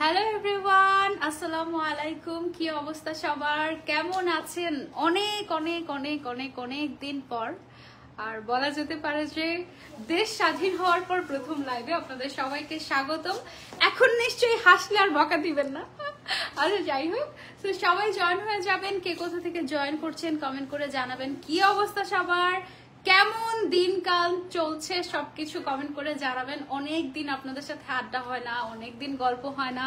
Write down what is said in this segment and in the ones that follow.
Hello everyone, আসসালামু আলাইকুম। কি অবস্থা সবার, কেমন আছেন? অনেক অনেক অনেক অনেক অনেক দিন পর, আর বলা যেতে পারে যে দেশ স্বাধীন হওয়ার পর প্রথম লাইভে আপনাদের সবাইকে স্বাগতম। এখন নিশ্চয়ই হাসলে আর বকা দিবেন না। আচ্ছা, যাই হোক, তো সবাই জয়েন হয়ে যাবেন। কে কোথা থেকে জয়েন করছেন কমেন্ট করে জানাবেন। কি অবস্থা সবার, কেমন দিনকাল চলছে সবকিছু কমেন্ট করে জানাবেন। অনেক দিন আপনাদের সাথে আড্ডা হয় না, অনেক দিন গল্প হয় না।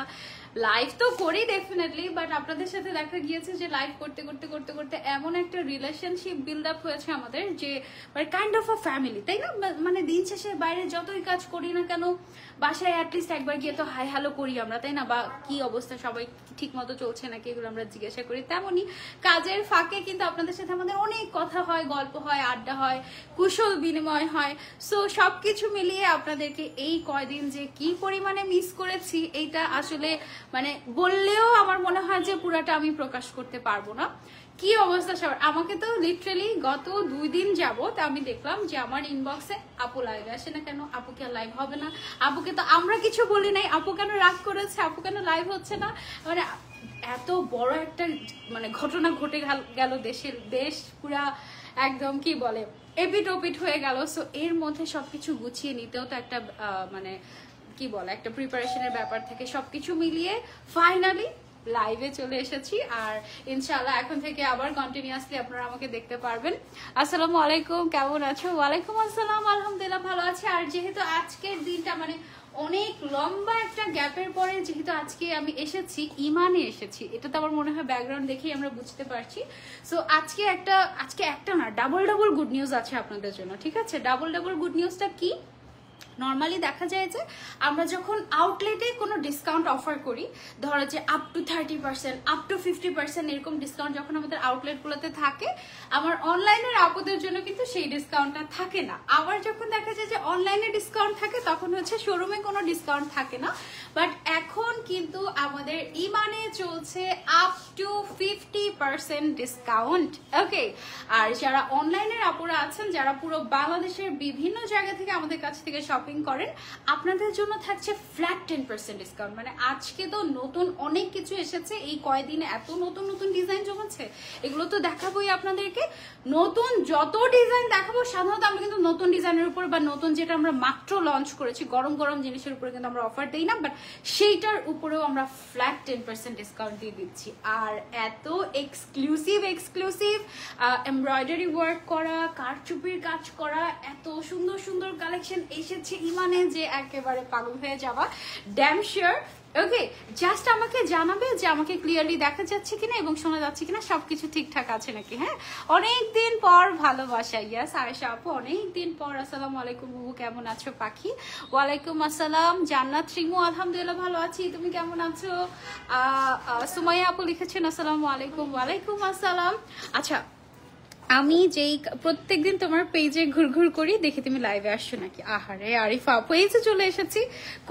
লাইভ তো করি ডেফিনেটলি, বাট আপনাদের সাথে দেখা গিয়েছে যে লাইভ করতে করতে করতে করতে এমন একটা রিলেশনশিপ বিল্ড আপ হয়েছে আমাদের যে মানে কাইন্ড অফ আ ফ্যামিলি, তাই না? মানে দিন শেষে বাইরে যতই কাজ করি না কেন, বাসায় অ্যাটলিস্ট একবার গিয়ে তো হাই হ্যালো করি আমরা, তাই না? বা কি অবস্থা, সবাই ঠিক মতো চলছে নাকি, এগুলো আমরা জিজ্ঞাসা করি। তেমনই কাজের ফাঁকে কিন্তু আপনাদের সাথে আমাদের অনেক কথা হয়, গল্প হয়, আড্ডা হয়, কুশল বিনিময় হয়। সো সবকিছু মিলিয়ে আপনাদেরকে এই কয়দিন যে কি পরিমাণে মিস করেছি, এইটা আসলে মানে বললেও আমার মনে হয় যে পুরাটা আমি প্রকাশ করতে পারবো না। কি অবস্থা সবার, আমাকে তো লিটারালি গত 2 দিন যাবত আমি দেখলাম যে আমার ইনবক্সে আপু লাইভে আসে না কেন, আপু কি লাইভ হবে না, আপুকে তো আমরা কিছু বলি নাই, আপু কেন রাগ করেছে, আপু কেন লাইভ হচ্ছে না। মানে এত বড় একটা মানে ঘটনা ঘটে গেল, দেশ পুরা একদম কি বলে এপিট ওপিট হয়ে গেল। সো এর মধ্যে সবকিছু গুছিয়ে নিতেও তো একটা মানে কি বলে একটা প্রিপারেশনের ব্যাপার থেকে, সবকিছু মিলিয়ে ফাইনালি লাইভে চলে এসেছি। আর ইনশাআল্লাহ এখন থেকে আবার কন্টিনিউয়াসলি আপনারা আমাকে দেখতে পারবেন। আসসালামু আলাইকুম, কেমন আছো? ওয়ালাইকুম আসসালাম, আলহামদুলিল্লাহ ভালো আছে। আর যেহেতু আজকের দিনটা মানে অনেক লম্বা একটা গ্যাপের পরে যেহেতু আজকে আমি এসেছি, ইমানে এসেছি, এটা তো আমার মনে হয় ব্যাকগ্রাউন্ড দেখেই আমরা বুঝতে পারছি। সো আজকে একটা না, ডাবল ডাবল গুড নিউজ আছে আপনাদের জন্য, ঠিক আছে? ডাবল ডাবল গুড নিউজটা কি? নর্মালি দেখা যায় যে আমরা যখন আউটলেটে কোনো ডিসকাউন্ট অফার করি, ধরো যে আপ টু 30%, আপ টু 50% এরকম ডিসকাউন্ট যখন আমাদের আউটলেটগুলোতে থাকে, আমার অনলাইনের আপুদের জন্য কিন্তু সেই ডিসকাউন্টটা থাকে না। আবার যখন দেখা যায় যে অনলাইনে ডিসকাউন্ট থাকে, তখন হচ্ছে শোরুমে কোনো ডিসকাউন্ট থাকে না। বাট এখন কিন্তু আমাদের ইমানে চলছে আপ টু 50% ডিসকাউন্ট, ওকে? আর যারা অনলাইনের আপুরা আছেন, যারা পুরো বাংলাদেশের বিভিন্ন জায়গা থেকে আমাদের কাছ থেকে শপিং করেন, আপনাদের জন্য থাকছে ফ্ল্যাট 10% ডিসকাউন্ট। মানে আজকে তো নতুন অনেক কিছু এসেছে, এই কয়দিনে এত নতুন নতুন ডিজাইন জমেছে, এগুলো তো দেখাবোই আপনাদেরকে। নতুন যত ডিজাইন দেখাবো, সাধারণত আমরা কিন্তু নতুন ডিজাইনের উপর বা নতুন যেটা আমরা মাত্র লঞ্চ করেছি গরম গরম জিনিসের উপরে কিন্তু আমরা অফার দিই না, বাট সেইটার উপরেও আমরা ফ্ল্যাট 10% ডিসকাউন্ট দিয়ে দিচ্ছি। আর এত এক্সক্লুসিভ এমব্রয়ডারি ওয়ার্ক করা, কারচুপির কাজ করা, এত সুন্দর সুন্দর কালেকশন এসেছে ইমানে যে একেবারে পাগল হয়ে যাওয়া, ড্যাম শিওর। ওকে, জাস্ট আমাকে জানাবে যে আমাকে ক্লিয়ারলি দেখা যাচ্ছে কিনা এবং শোনা যাচ্ছে কিনা, সবকিছু ঠিকঠাক আছে নাকি। হ্যাঁ, অনেকদিন পর ভালোবাসা। ইয়াস আয়েশা আপু, অনেকদিন পর। আসসালামু আলাইকুম বুবু, কেমন আছো? পাখি, ওয়ালাইকুম আসসালাম। জান্নাত রিমু, আলহামদুলিল্লাহ ভালো আছি, তুমি কেমন আছো? সুমাইয়া আপু লিখেছেন আসসালামু আলাইকুম। ওয়ালাইকুম আসসালাম। আচ্ছা, আমি যেই প্রত্যেকদিন তোমার পেজে ঘুরঘুর করি, দেখি তুমি লাইভে আসছো নাকি। আহারে আরিফা আপু, এই যে চলে এসেছি,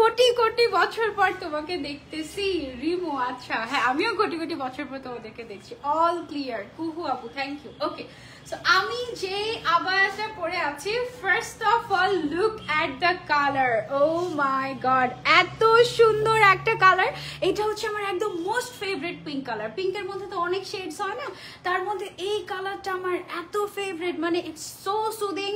কোটি কোটি বছর পর তোমাকে দেখতেছি। রিমু, আচ্ছা হ্যাঁ, আমিও কোটি কোটি বছর পর তোমাদেরকে দেখছি। All clear. কুহু আপু, থ্যাংক ইউ। ওকে, সো আমি যে আবায়াটা পরে আছি, first of all look at the colour. Oh my god, এত সুন্দর একটা কালার। এটা হচ্ছে আমার একদম মোস্ট ফেভারিট পিঙ্ক কালার। পিঙ্কের মধ্যে তো অনেক শেডস হয় না, তার মধ্যে এই কালারটা আমার এত ফেভারিট। মানে it's so soothing,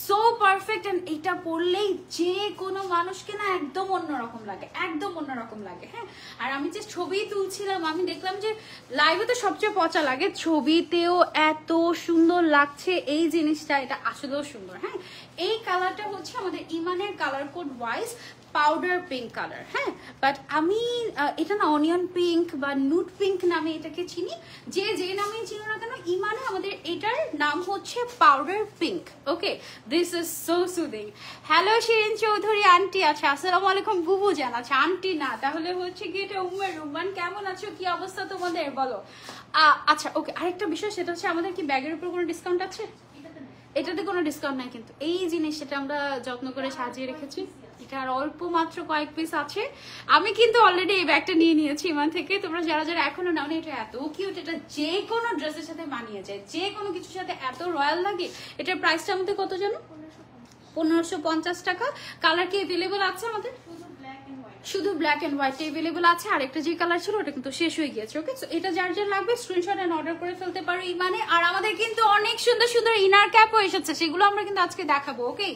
so perfect. And এটা পরলেই যে কোনো মানুষকে না একদম অন্যরকম লাগে, একদম অন্যরকম লাগে। হ্যাঁ, আর আমি যে ছবি তুলছিলাম, আমি দেখলাম যে লাইভে তো সবচেয়ে পচা লাগে, ছবিতেও এত সুন্দর লাগছে এই জিনিসটা। এটা আসলেও সুন্দর। হ্যাঁ, এই কালারটা হচ্ছে আমাদের ইমানের colour code wise powder pink colour. হ্যাঁ, বাট আমি এটা না অনিয়ন পিঙ্ক বা নুট পিঙ্ক নামে এটাকে চিনি। যে নামেই চিনি না কেন, ইমানে আমাদের এটার নাম হচ্ছে powder pink. Okay, this is so soothing. Hello Shirin Chowdhury aunty, আচ্ছা আসসালামু আলাইকুম বুবু জান। আচ্ছা আন্টি না, তাহলে হচ্ছে কি এটা উম্মের রুমান। কেমন আছো, কি অবস্থা তোমাদের বলো? আচ্ছা ওকে, আরেকটা বিষয়, সেটা হচ্ছে আমাদের কি ব্যাগের উপর কোনো ডিসকাউন্ট আছে? এটাতে কোনো ডিসকাউন্ট নাই, কিন্তু এই জিনিস সেটা আমরা যত্ন করে সাজিয়ে রেখেছি। এটার অল্প মাত্র কয়েক পিস আছে। আমি কিন্তু অলরেডি এই ব্যাগটা নিয়ে নিয়েছি ইমান থেকে। তোমরা যারা যারা এখনো নাওনি, এটা এত কিউট, এটা যে কোনো ড্রেসের সাথে মানিয়ে যায়, যে কোনো কিছুর সাথে এত রয়্যাল লাগে। এটার প্রাইসটা আমাদের কত জানো? 1550 টাকা। কালার কি অ্যাভেলেবল আছে আমাদের? শুধু ব্ল্যাক এন্ড হোয়াইট अवेलेबल আছে, আর একটা যে কালার ছিল ওটা কিন্তু শেষ হয়ে গিয়েছে। ওকে, সো এটা যার যার লাগবে স্ক্রিনশট এন্ড অর্ডার করে ফেলতে পারো ইমানে। আর আমাদের কিন্তু অনেক সুন্দর সুন্দর ইনার ক্যাপও এসেছে, সেগুলো আমরা কিন্তু আজকে দেখাবো। ওকে,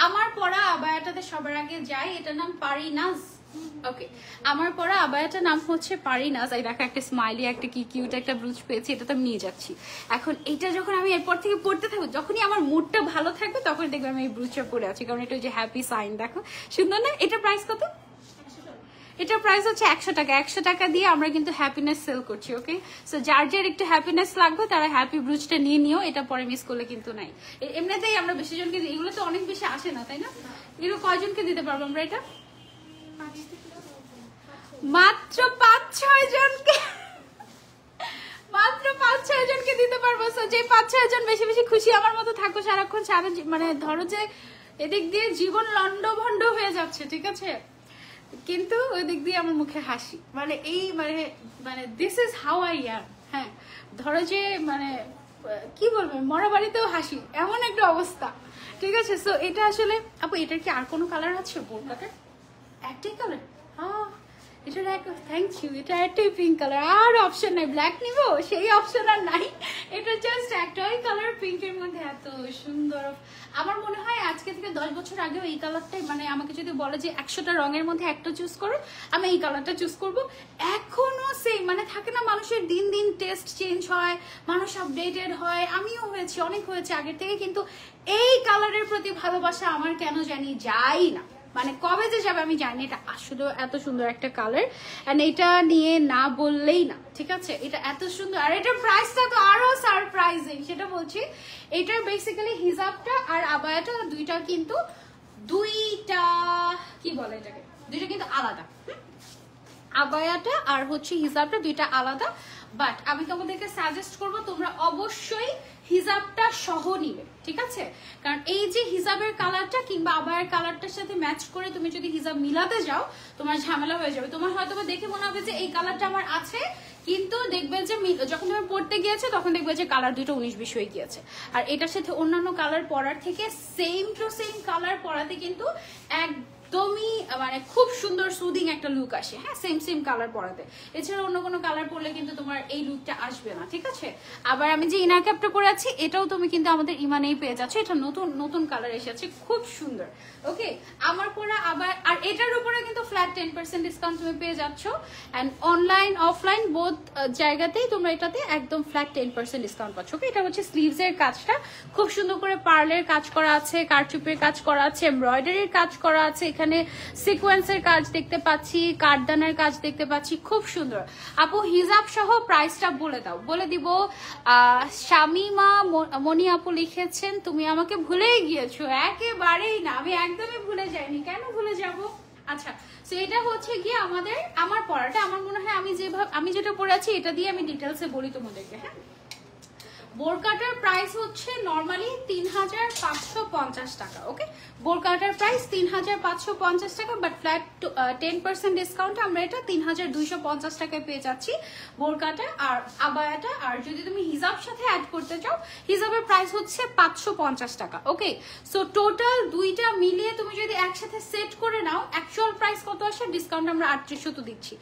আমার পরা আবায়াটাতে সবার আগে যাই, এটার নাম পারিনাজ। ওকে, আমার পরা আবায়াটার নাম হচ্ছে পারিনাজ। এই দেখো একটা স্মাইলি, একটা কি কিউট একটা ব্রুচ পেয়েছি, এটা তো আমি নিয়ে যাচ্ছি। এখন এটা যখন আমি এরপর থেকে পড়তে থাকবো, যখনই আমার মুডটা ভালো থাকবে তখনই দেখবে আমি এই ব্রুচটা পরে আছি, কারণ এটা যে হ্যাপি সাইন। দেখো সুন্দর না? এটা প্রাইস কত? এটার প্রাইস হচ্ছে 100 টাকা। 100 টাকা দিয়ে আমরা কিন্তু হ্যাপিনেস সেল করছি। ওকে, সো যার যার একটু হ্যাপিনেস লাগবে তারা হ্যাপি ব্রুচটা নিয়ে নিও, এটা পরে মিস করলে কিন্তু নাই। এমনিতেই আমরা বেশি জনকে, এগুলো তো অনেক বেশি আসে না, তাই না? এগুলো কয়জনকে দিতে পারবো আমরা? এটা মাত্র 5-6 জনকে, মাত্র 5-6 জনকে দিতে পারবো। সো যে 5-6 জন বেশি বেশি খুশি আমার মতো থাকো সারাক্ষণ, সারা মানে ধরো যে এদিক দিয়ে জীবন লন্ডভন্ড হয়ে যাচ্ছে, ঠিক আছে, কিন্তু ওই দিক দিয়ে আমার মুখে হাসি, মানে এই মানে মানে this is how I am. হ্যাঁ, ধরো যে মানে কি বলবো, মরা বাড়িতেও হাসি, এমন একটা অবস্থা, ঠিক আছে। সো এটা আসলে আপু, এটার কি আর কোনো কালার আছে? বোরকাটার একটাই কালার? এটার এক, থ্যাংক ইউ, এটা একটাই পিঙ্ক কালার, আর অপশন নাই। ব্ল্যাক নিবো সেই অপশন আর নাই, এটা জাস্ট একটাই কালার পিঙ্কের মধ্যে, এত সুন্দর। আমার মনে হয় আজকে থেকে 10 বছর আগেও এই কালারটাই, মানে আমাকে যদি বলে যে 100টা রঙের মধ্যে একটা চুজ করো, আমি এই কালারটা চুজ করবো। এখনো সেই মানে থাকে না, মানুষের দিন দিন টেস্ট চেঞ্জ হয়, মানুষ আপডেটেড হয়, আমিও হয়েছি, অনেক হয়েছে আগের থেকে, কিন্তু এই কালারের প্রতি ভালোবাসা আমার কেন জানি যাই না, মানে কবে যে যাবে আমি জানি। এটা আসলে এত সুন্দর একটা কালার, এন্ড এটা নিয়ে না বললেই না, ঠিক আছে, এটা এত সুন্দর। আর এটার প্রাইসটা তো আরো সারপ্রাইজিং, সেটা বলছি। এটার বেসিক্যালি হিজাবটা আর আবায়াটা দুইটা কিন্তু কি বলে এটাকে, দুইটা কিন্তু আলাদা। আবায়াটা আর হচ্ছে হিজাবটা দুইটা আলাদা, বাট আমি তোমাদেরকে সাজেস্ট করবো তোমরা অবশ্যই হিজাবটা সহ নিবে, ঠিক আছে, কারণ এই যে হিজাবের কালারটা কিংবা আবায়ের কালারটার সাথে ম্যাচ করে তুমি যদি হিজাব মিলাতে যাও তোমার ঝামেলা হয়ে যাবে। তোমার হয়তো দেখে মনে হবে যে এই কালারটা আমার আছে, কিন্তু দেখবে যে যখন তুমি পড়তে গিয়েছে তখন দেখবে যে কালার দুটো 19-20 হয়ে গিয়েছে। আর এটার সাথে অন্যান্য কালার পরার থেকে সেম টু সেম কালার পরাতে কিন্তু একদমই মানে খুব সুন্দর সুদিং একটা লুক আসে। হ্যাঁ, সেম সেম কালার পরাতে, এছাড়া অন্য কোনো কালার পরলে কিন্তু তোমার এই লুকটা আসবে না, ঠিক আছে। আবার আমি যে ইনার ক্যাপটা পরে আছি এটাও তুমি কিন্তু আমাদের ইমানেই পেয়ে যাচ্ছ, এটা নতুন নতুন কালার এসেছে, খুব সুন্দর। ওকে, আমার পরা আবার, আর এটার উপরে কিন্তু ফ্ল্যাট 10% ডিসকাউন্ট তুমি পেয়ে যাচ্ছ, এন্ড অনলাইন অফলাইন বোথ জায়গাতেই তোমরা এটাতে একদম ফ্ল্যাট 10% ডিসকাউন্ট পাচ্ছ। ওকে, এটা হচ্ছে স্লিভস এর কাজটা খুব সুন্দর করে পার্লের কাজ করা আছে, কারচুপের কাজ করা আছে, এমব্রয়ডারির কাজ করা আছে, এখানে সিকোয়েন্সের কাজ দেখতে পাচ্ছি, কাঠদানার কাজ দেখতে পাচ্ছি, খুব সুন্দর। আপু হিজাব সহ প্রাইসটা বলে দাও। বলে দিব, শামিমা মনি আপু লিখেছেন তুমি আমাকে ভুলেই গিয়েছো। একেবারেই না, আমি একদমই ভুলে যাইনি, কেন ভুলে যাব। আচ্ছা, তো এটা হচ্ছে গিয়ে আমার পড়াটা, আমার মনে হয় আমি যেটা পড়ে আছি এটা দিয়ে আমি ডিটেলসে বলি তোমাদেরকে। হ্যাঁ, বোরকাটার প্রাইস হচ্ছে নরমালি 3550 টাকা। ওকে, বোরকাটার প্রাইস 3550 টাকা, বাট ফ্ল্যাট 10% ডিসকাউন্টে আমরা এটা 3250 টাকায় পেয়ে যাচ্ছি বোরকাটা আর আবায়াটা। আর যদি তুমি হিজাব সাথে অ্যাড করতে চাও, হিজাবের প্রাইস হচ্ছে 550 টাকা। ওকে, সো টোটাল দুইটা মিলিয়ে তুমি যদি একসাথে সেট করে নাও, অ্যাকচুয়াল প্রাইস কত আসে? ডিসকাউন্ট আমরা 3800 দিচ্ছি।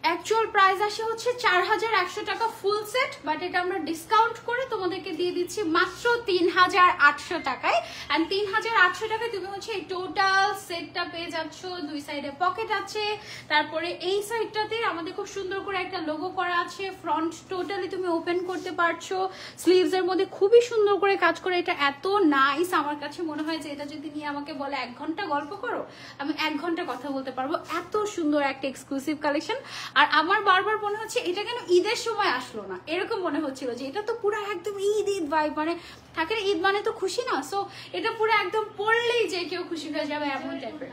অ্যাকচুয়াল প্রাইস আসে হচ্ছে 4100 টাকা ফুল সেট, বাট এটা আমরা ডিসকাউন্ট করে তোমাদেরকে দিয়ে দিচ্ছি মাত্র 3800 টাকায়। এন্ড 3800 টাকায় তুমি হচ্ছে এই টোটাল সেটটা পেয়ে যাচ্ছ। দুই সাইডে পকেট আছে, তারপরে এই সাইডটাতে আমাদের খুব সুন্দর করে একটা লোগো করা আছে, ফ্রন্ট টোটালি তুমি ওপেন করতে পারছো, স্লিভস এর মধ্যে খুবই সুন্দর করে কাজ করে। এটা এত নাইস, আমার কাছে মনে হয় যে এটা যদি নিয়ে আমাকে বলে 1 ঘন্টা গল্প করো, আমি 1 ঘন্টা কথা বলতে পারবো, এত সুন্দর একটা এক্সক্লুসিভ কালেকশন। আর আমার বারবার মনে হচ্ছে এটা কেন ঈদের সময় আসলো না, এরকম মনে হচ্ছিল যে এটা তো পুরো একদম ঈদ ভাইব, মানে থাকে ঈদ মানে তো খুশি না, সো এটা পুরো একদম পড়লেই যে কেউ খুশি হয়ে যাবে এমন টাইপের।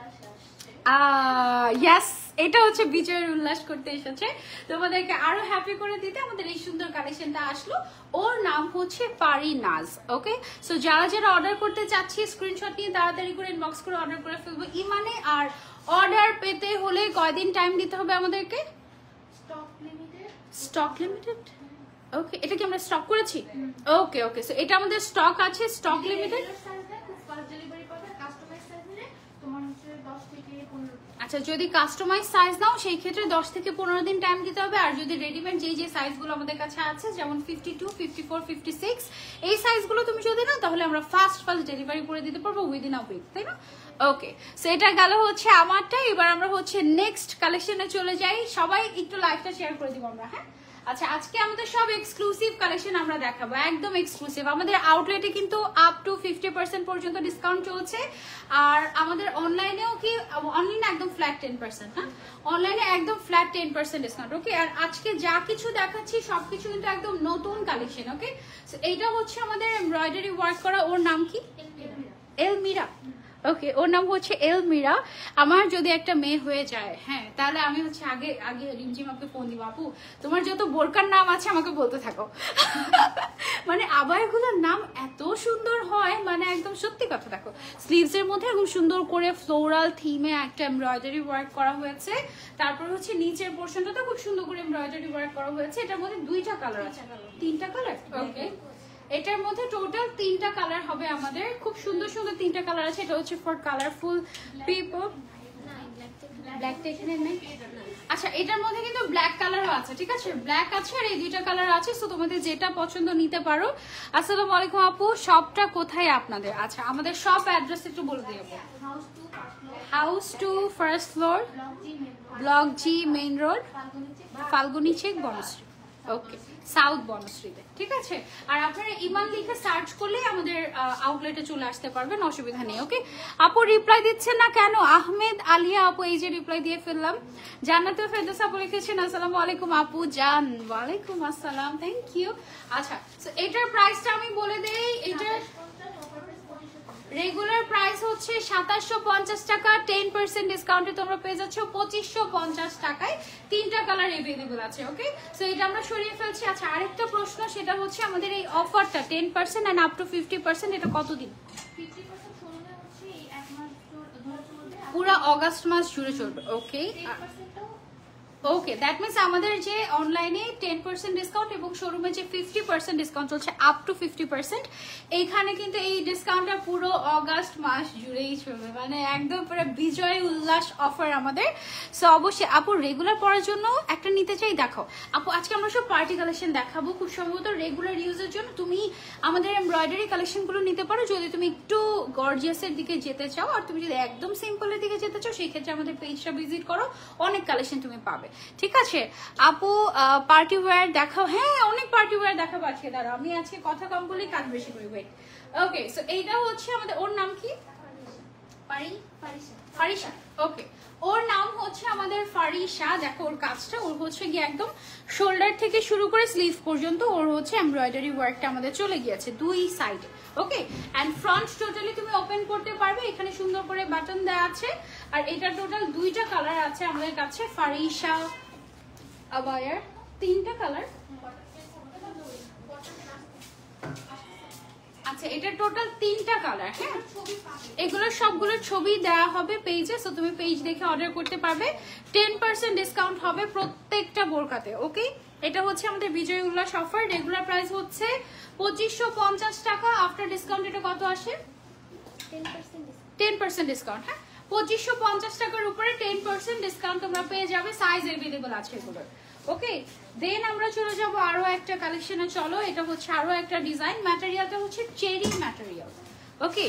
ইয়েস, এটা হচ্ছে বিজয়ের উল্লাস করতে এসেছে, তোমাদেরকে আরো হ্যাপি করে দিতে আমাদের এই সুন্দর কালেকশনটা আসলো। ওর নাম হচ্ছে পারিনাজ। ওকে, সো যারা যারা অর্ডার করতে চাচ্ছি স্ক্রিনশট নিয়ে তাড়াতাড়ি করে ইনবক্স করে অর্ডার করে ফেলবো ইমানে। আর অর্ডার পেতে হলে কয়দিন টাইম দিতে হবে আমাদেরকে? Stock limited. ওকে, এটা কি আমরা স্টক করেছি? ওকে ওকে, সো এটা আমাদের স্টক আছে, স্টক লিমিটেড। আচ্ছা, যদি কাস্টমাইজ সাইজ নাও সেই ক্ষেত্রে 10 থেকে 15 দিন টাইম দিতে হবে। আর যদি রেডিমেড যে সাইজগুলো আমাদের কাছে আছে যেমন 52, 54, 56 এই সাইজগুলো তুমি যদি নাও তাহলে আমরা ফাস্ট ডেলিভারি করে দিতে পারবো উইদিন আ উইক, তাই না? ওকে, সো এটা গেল হচ্ছে আমারটা। এবার আমরা হচ্ছে নেক্সট কালেকশনে চলে যাই। সবাই একটু লাইভটা শেয়ার করে দিব আমরা, হ্যাঁ? আচ্ছা, আজকে আমাদের সব এক্সক্লুসিভ কালেকশন আমরা দেখাবো, একদম এক্সক্লুসিভ। আমাদের আউটলেটে কিন্তু আপ টু 50% পর্যন্ত ডিসকাউন্ট চলছে। আর আমাদের অনলাইনেও কি, অনলাইনে একদম ফ্ল্যাট 10%, হ্যাঁ? অনলাইনে একদম ফ্ল্যাট 10% ডিসকাউন্ট, ওকে? আর আজকে যা কিছু দেখাচ্ছি সবকিছু কিন্তু একদম নতুন কালেকশন, ওকে? সো এইটা হচ্ছে আমাদের এমব্রয়ডারি ওয়ার্ক করা। ওর নাম কি? এলমিরা। ওকে, ওর নাম হচ্ছে এলমিরা। আমার যদি একটা মেয়ে হয়ে যায়, হ্যাঁ, তাহলে আমি হচ্ছে আগে রিমঝিম আমাকে ফোন দিব, আপু তোমার যত বোরকার নাম আছে আমাকে বলতে থাকো। মানে আবায়াগুলোর নাম এত সুন্দর হয়, মানে একদম সত্যি কথা। দেখো, স্লিভস এর মধ্যে একদম সুন্দর করে ফ্লোরাল থিমে একটা এমব্রয়ডারি ওয়ার্ক করা হয়েছে। তারপর হচ্ছে নিচের পোর্শনটাতে খুব সুন্দর করে এমব্রয়ডারি ওয়ার্ক করা হয়েছে। এটার মধ্যে 2টা কালার আছে, 3টা কালার, ওকে? এটার মধ্যে টোটাল 3টা কালার হবে আমাদের, খুব সুন্দর সুন্দর 3টা কালার আছে। এটা হচ্ছে for colourful people. Black technique নেই। আচ্ছা, এটার মধ্যে কিন্তু ব্ল্যাক কালারও আছে, ঠিক আছে? ব্ল্যাক আছে আর এই 2টা কালার আছে। সো তোমাদের যেটা পছন্দ নিতে পারো। আসসালামু আলাইকুম আপু, শপটা কোথায় আপনাদের? আচ্ছা, আমাদের শপ অ্যাড্রেস একটু বলে দিও। House 2 first floor, block G, main road, Falguni চেক, বনশ্রী। ওকে, সাউথ বনশ্রীতে, ঠিক আছে? আর আপনারা ইমান লিখে সার্চ করলেই আমাদের আউটলেটে চলে আসতে পারবেন, অসুবিধা নেই, ওকে? আপু রিপ্লাই দিচ্ছেন না কেন? আহমেদ আলিয়া আপু এই যে রিপ্লাই দিয়ে ফেললাম। জান্নাতুল ফেরদৌস আপু লিখেছেন আসসালামু আলাইকুম আপু জান। ওয়ালাইকুম আসসালাম, থ্যাংক ইউ। আচ্ছা, সো এটার প্রাইসটা আমি বলে দেই। এটার রেগুলার প্রাইস হচ্ছে 2750 টাকা, 10% ডিসকাউন্টে তোমরা পেয়ে যাচ্ছ 2550 টাকায়। 3টা কালার अवेलेबल আছে, ওকে? সো এটা আমরা সরিয়ে ফেলছি। আচ্ছা, আরেকটা প্রশ্ন, সেটা হচ্ছে আমাদের এই অফারটা 10% এন্ড আপ টু 50% এটা কতদিন? 50% হচ্ছে এক মাস ধরে চলবে, পুরো অগাস্ট মাস জুড়ে চলবে, ওকে? ওকে, দ্যাট মিনস আমাদের যে অনলাইনে 10% ডিসকাউন্ট এবং শোরুমে যে 50% ডিসকাউন্ট চলছে আপ টু 50%, এইখানে কিন্তু এই ডিসকাউন্টটা পুরো অগাস্ট মাস জুড়েই চলবে, মানে একদম পুরো বিজয় উল্লাস অফার আমাদের। সো অবশ্যই আপু রেগুলার পরার জন্য একটা নিতে চাই, দেখো আপু আজকে আমরা সব পার্টি কালেকশন দেখাবো। খুব সম্ভবত রেগুলার ইউজের জন্য তুমি আমাদের এমব্রয়ডারি কালেকশনগুলো নিতে পারো যদি তুমি একটু গর্জিয়াসের দিকে যেতে চাও। আর তুমি যদি একদম সিম্পলের দিকে যেতে চাও সেই ক্ষেত্রে আমাদের পেজটা ভিজিট করো, অনেক কালেকশন তুমি পাবে, ঠিক আছে? আপু পার্টি ওয়্যার দেখাও। হ্যাঁ, অনেক পার্টি ওয়্যার দেখাবো আজকে। দাঁড়া, আমি আজকে কথা কম বলি, কাজ বেশি করি। ওয়েট, ওকে? সো এইটা হচ্ছে আমাদের, ওর নাম কি? ফারিসা। ওকে, ওর নাম হচ্ছে আমাদের ফারিসা। দেখো ওর কাজটা, ওর হচ্ছে গিয়ে একদম শোল্ডার থেকে শুরু করে স্লিভ পর্যন্ত ওর হচ্ছে এমব্রয়ডারি ওয়ার্কটা আমাদের চলে গিয়েছে 2 সাইডে, ওকে? এন্ড ফ্রন্ট টোটালি তুমি ওপেন করতে পারবে, এখানে সুন্দর করে বাটন দেওয়া আছে। আর এটা টোটাল 2টা কালার আছে আমাদের কাছে। ফারিসা আবায়ার 3টা কালার। আচ্ছা, এটা টোটাল 3টা কালার, হ্যাঁ? এগুলোর সবগুলোর ছবি দেওয়া হবে পেজে, সো তুমি পেজ দেখে অর্ডার করতে পারবে। 10% ডিসকাউন্ট হবে প্রত্যেকটা বোরকাতে, ওকে? এটা হচ্ছে আমাদের বিজয় উল্লাস অফার। রেগুলার প্রাইস হচ্ছে 2550 টাকা, আফটার ডিসকাউন্ট এটা কত আসে? 10% ডিসকাউন্ট, হ্যাঁ? 2550 টাকার উপরে 10% ডিসকাউন্ট তোমরা পেয়ে যাবে। সাইজ अवेलेबल আছে এগুলোর, ওকে? দেন আমরা চলে যাব আরো একটা কালেকশনে। চলো, এটা হচ্ছে আরো একটা ডিজাইন। ম্যাটেরিয়ালটা হচ্ছে চেরি ম্যাটেরিয়াল, ওকে?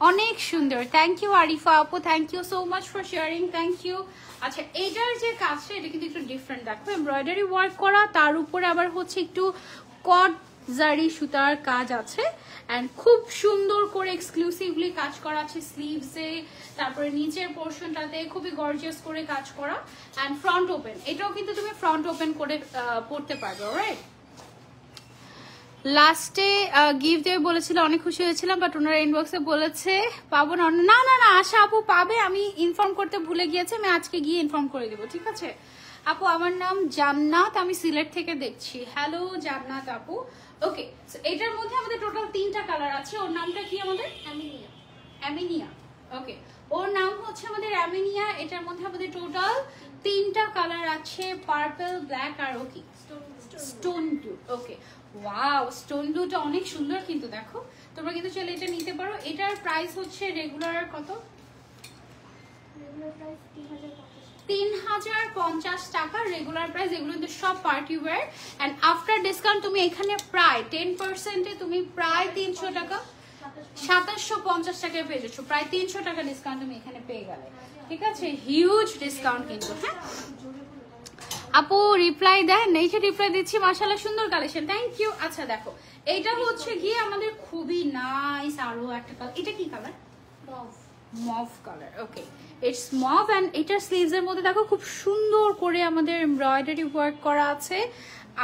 অনেক সুন্দর। থ্যাংক ইউ আরিফা আপু, thank you so much for sharing, thank you. আচ্ছা, এইটার যে কাজটা এটা কিন্তু একটু ডিফারেন্ট। দেখো এমব্রয়ডারি ওয়ার্ক করা, তার উপরে আবার হচ্ছে একটু কট জারি সুতার কাজ আছে এন্ড খুব সুন্দর করে এক্সক্লুসিভলি কাজ করা আছে স্লিভসে। তারপরে নিচের পোর্শনটাতে খুবই গর্জিয়াস করে কাজ করা এন্ড ফ্রন্ট ওপেন। এটাও কিন্তু তুমি ফ্রন্ট ওপেন করে পড়তে পারবে, অলরাইট? লাস্টে গিফট দেবে বলেছিল, অনেক খুশি হয়েছিলাম, বাট ওনারা ইনবক্সে বলেছে পাবো না। না না না, আশা আপু পাবে, আমি ইনফর্ম করতে ভুলে গিয়েছি, আমি আজকে গিয়ে ইনফর্ম করে দেবো, ঠিক আছে? আপু আমার নাম জান্নাত, আমি সিলেট থেকে দেখছি। হ্যালো জান্নাত আপু, ওকে? এটার মধ্যে আমাদের টোটাল 3টা কালার আছে। ওর নামটা কি আমাদের? অ্যামিনিয়া, ওকে? ওর নাম হচ্ছে আমাদের অ্যামিনিয়া। এটার মধ্যে আমাদের টোটাল 3টা কালার আছে, পার্পল, ব্ল্যাক আর ওকে স্টোন ব্লু, ওকে? ওয়াও, স্টোন ব্লুটা অনেক সুন্দর কিন্তু। দেখো তোমরা কিন্তু চলে এটা নিতে পারো। এটার প্রাইস হচ্ছে রেগুলার কত? 3050 টাকা রেগুলার প্রাইস। এগুলো কিন্তু সব party wear and after discount তুমি এখানে প্রায় 10% এ তুমি প্রায় 300 টাকা 2750 টাকায় পেয়ে যাচ্ছ। প্রায় 300 টাকা ডিসকাউন্ট তুমি এখানে পেয়ে গেলে, ঠিক আছে? হিউজ ডিসকাউন্ট কিন্তু। হ্যাঁ আপু রিপ্লাই দেন, এই যে রিপ্লাই দিচ্ছি, মাশাআল্লাহ সুন্দর কালেকশন, থ্যাংক ইউ। আচ্ছা দেখো এইটা হচ্ছে গিয়ে আমাদের খুবই নাইস আরো একটা কালার। এটা কি colour? Mauve colour. Okay it's mauve and এটার স্লিভস এর মধ্যে দেখো খুব সুন্দর করে আমাদের এমব্রয়ডারি ওয়ার্ক করা আছে।